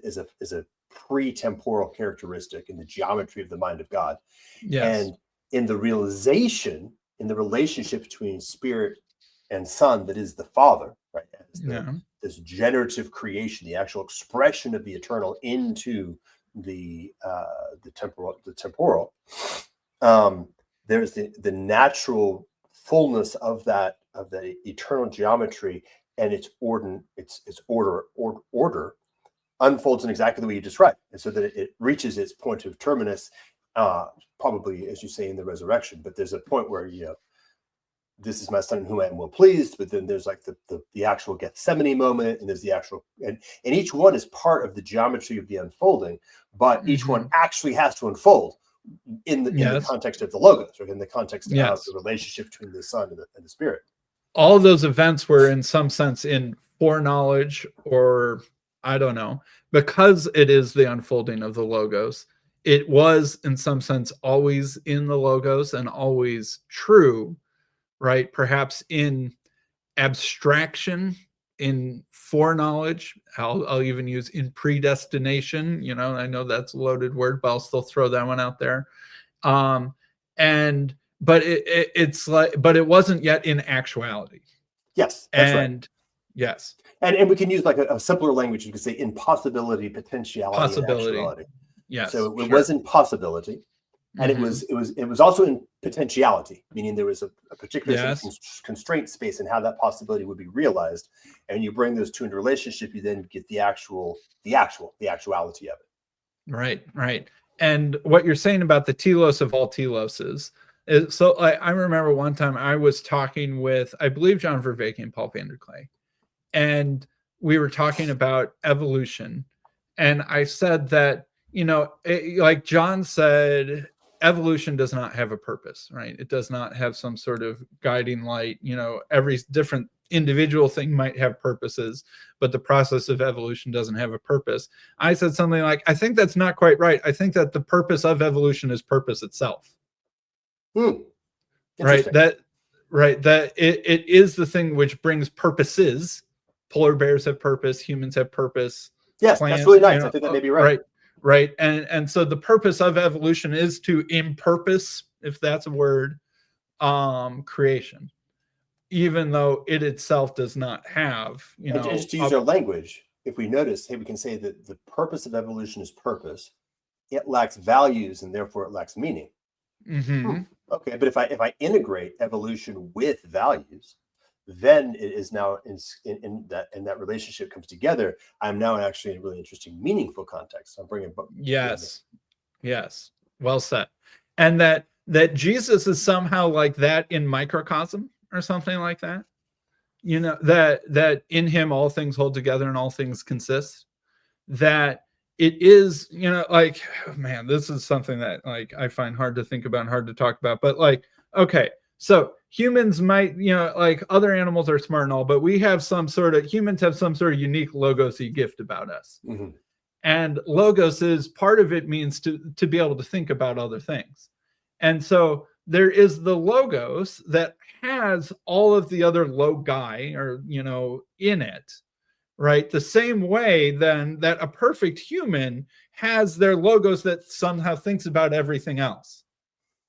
a pre-temporal characteristic in the geometry of the mind of God. Yes. And in the realization, in the relationship between Spirit and Son, that is the Father, right? This generative creation, the actual expression of the eternal into the temporal. There's the natural fullness of that eternal geometry, and its order unfolds in exactly the way you described, and so that it reaches its point of terminus, probably, as you say, in the resurrection. But there's a point where this is my son in whom I am well pleased. But then there's like the actual Gethsemane moment, and there's the actual, and each one is part of the geometry of the unfolding, but each one actually has to unfold in the context of the logos, or in the context of the relationship between the Son and the Spirit. All those events were in some sense in foreknowledge, or I don't know, because it is the unfolding of the logos. It was in some sense always in the logos and always true, right? Perhaps in abstraction, in foreknowledge, I'll even use in predestination. I know that's a loaded word, but I'll still throw that one out there. But it wasn't yet in actuality. Yes, that's right. Yes. And we can use like a simpler language. You could say impossibility, potentiality, and actuality. Yes. So it was in possibility, and it was also in potentiality, meaning there was a particular constraint space in how that possibility would be realized. And you bring those two into relationship, you then get the actuality of it. Right. And what you're saying about the telos of all teloses is, so I remember one time I was talking with, I believe, John Vervaeke and Paul Vanderklay, and we were talking about evolution. And I said that, like John said, evolution does not have a purpose, right? It does not have some sort of guiding light. Every different individual thing might have purposes, but the process of evolution doesn't have a purpose. I said something like, I think that's not quite right. I think that the purpose of evolution is purpose itself. Right. That it is the thing which brings purposes. Polar bears have purpose. Humans have purpose. Yes, plants, that's really nice. I think that may be right. Right. And so the purpose of evolution is to impurpose, if that's a word, creation, even though it itself does not have, and just to use our language, if we notice, we can say that the purpose of evolution is purpose. It lacks values, and therefore it lacks meaning. Okay, but if I integrate evolution with values, then it is now in that relationship comes together. I'm now actually in a really interesting, meaningful context. So I'm bringing yes, well said. And that Jesus is somehow like that in microcosm or something like that. That in him all things hold together and all things consist. That it is, like, man, this is something that like I find hard to think about and hard to talk about. But like, okay, so humans might, like other animals are smart and all, but humans have some sort of unique logos-y gift about us. And logos is part of it, means to be able to think about other things. And so there is the logos that has all of the other logi, or, in it, right? The same way then that a perfect human has their logos that somehow thinks about everything else,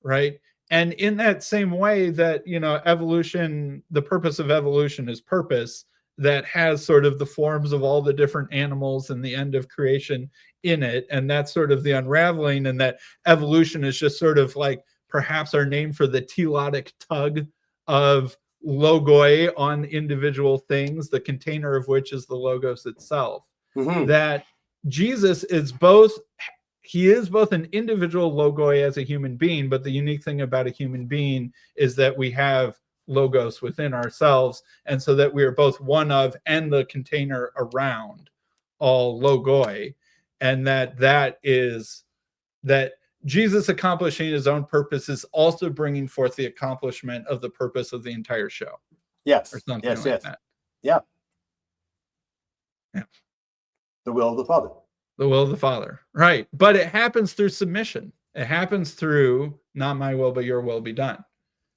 right? And in that same way that, evolution, the purpose of evolution is purpose, that has sort of the forms of all the different animals and the end of creation in it. And that's sort of the unraveling, and that evolution is just sort of like perhaps our name for the telotic tug of logoi on individual things, the container of which is the logos itself. That Jesus is both, he is both an individual logoi as a human being, but the unique thing about a human being is that we have logos within ourselves, and so that we are both one of and the container around all logoi, and that Jesus accomplishing his own purpose is also bringing forth the accomplishment of the purpose of the entire show. Yes. Or something like that. Yeah. Yeah. The will of the Father. The will of the Father. Right. But it happens through submission. It happens through not my will, but your will be done.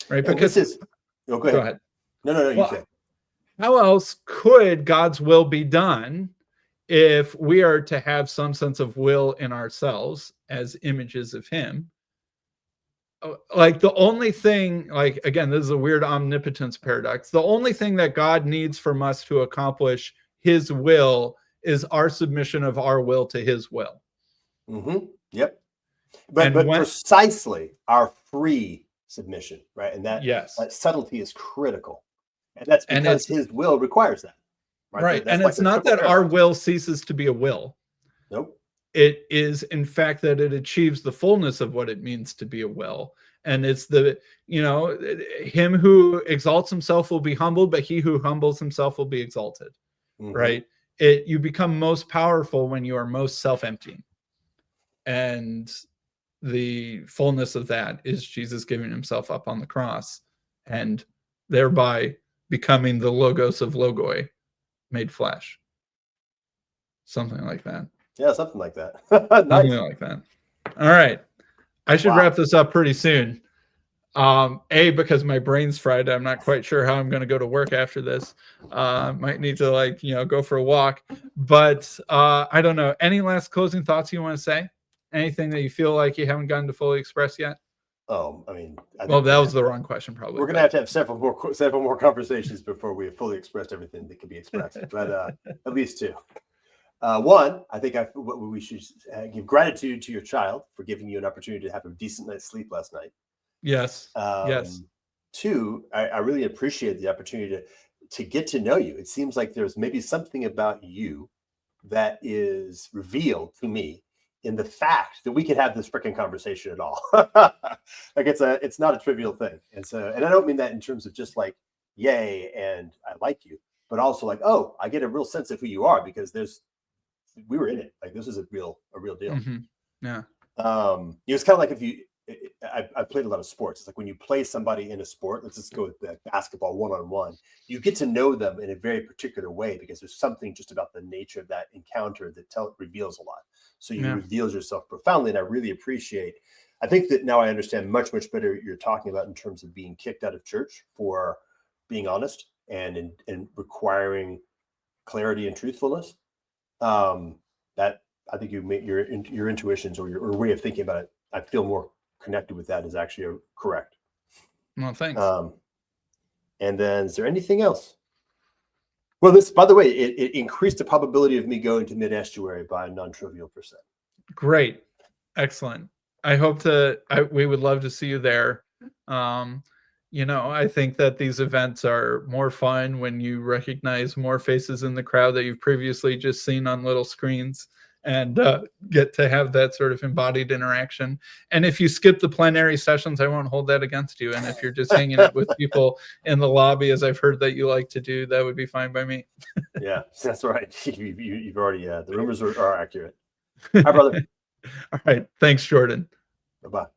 Right. And because this is, go ahead. No, you say. How else could God's will be done if we are to have some sense of will in ourselves as images of him? Like the only thing, like, again, this is a weird omnipotence paradox. The only thing that God needs from us to accomplish his will is our submission of our will to his will. Yep. But precisely our free submission, right? And that subtlety is critical. And that's because his will requires that. Right. And it's not that our will ceases to be a will. Nope. It is, in fact, that it achieves the fullness of what it means to be a will. And it's the, him who exalts himself will be humbled, but he who humbles himself will be exalted. Right. You become most powerful when you are most self-emptying. And the fullness of that is Jesus giving himself up on the cross and thereby becoming the logos of logoi made flesh. Something like that. Yeah, something like that. Nice. Something like that. All right. I should wrap this up pretty soon. Because my brain's fried. I'm not quite sure how I'm going to go to work after this. Might need to go for a walk. But I don't know. Any last closing thoughts you want to say? Anything that you feel like you haven't gotten to fully express yet? Oh, I mean, that was the wrong question, probably. We're going to have several more conversations before we have fully expressed everything that can be expressed. But at least two. One, I think we should give gratitude to your child for giving you an opportunity to have a decent night's sleep last night. Yes. Yes. Two, I really appreciate the opportunity to get to know you. It seems like there's maybe something about you that is revealed to me in the fact that we could have this freaking conversation at all. Like it's not a trivial thing. And I don't mean that in terms of just like, yay, and I like you, but also like, oh, I get a real sense of who you are because we were in it. Like this is a real deal. Yeah. It was kind of like I played a lot of sports. It's like when you play somebody in a sport, let's just go with basketball one-on-one, you get to know them in a very particular way because there's something just about the nature of that encounter that reveals a lot. So you reveal yourself profoundly. And I really appreciate, I think that now I understand much, much better what you're talking about in terms of being kicked out of church for being honest and requiring clarity and truthfulness. That I think your intuitions or your way of thinking about it, I feel more connected with that is actually correct. Well, thanks. And then is there anything else? Well, this, by the way, it increased the probability of me going to mid-estuary by a non-trivial %. Great. Excellent. I hope we would love to see you there. I think that these events are more fun when you recognize more faces in the crowd that you've previously just seen on little screens and get to have that sort of embodied interaction. And if you skip the plenary sessions, I won't hold that against you. And if you're just hanging out with people in the lobby, as I've heard that you like to do, that would be fine by me. Yeah, that's right. You've already, the rumors are accurate. Hi, brother. All right. Thanks, Jordan. Bye-bye.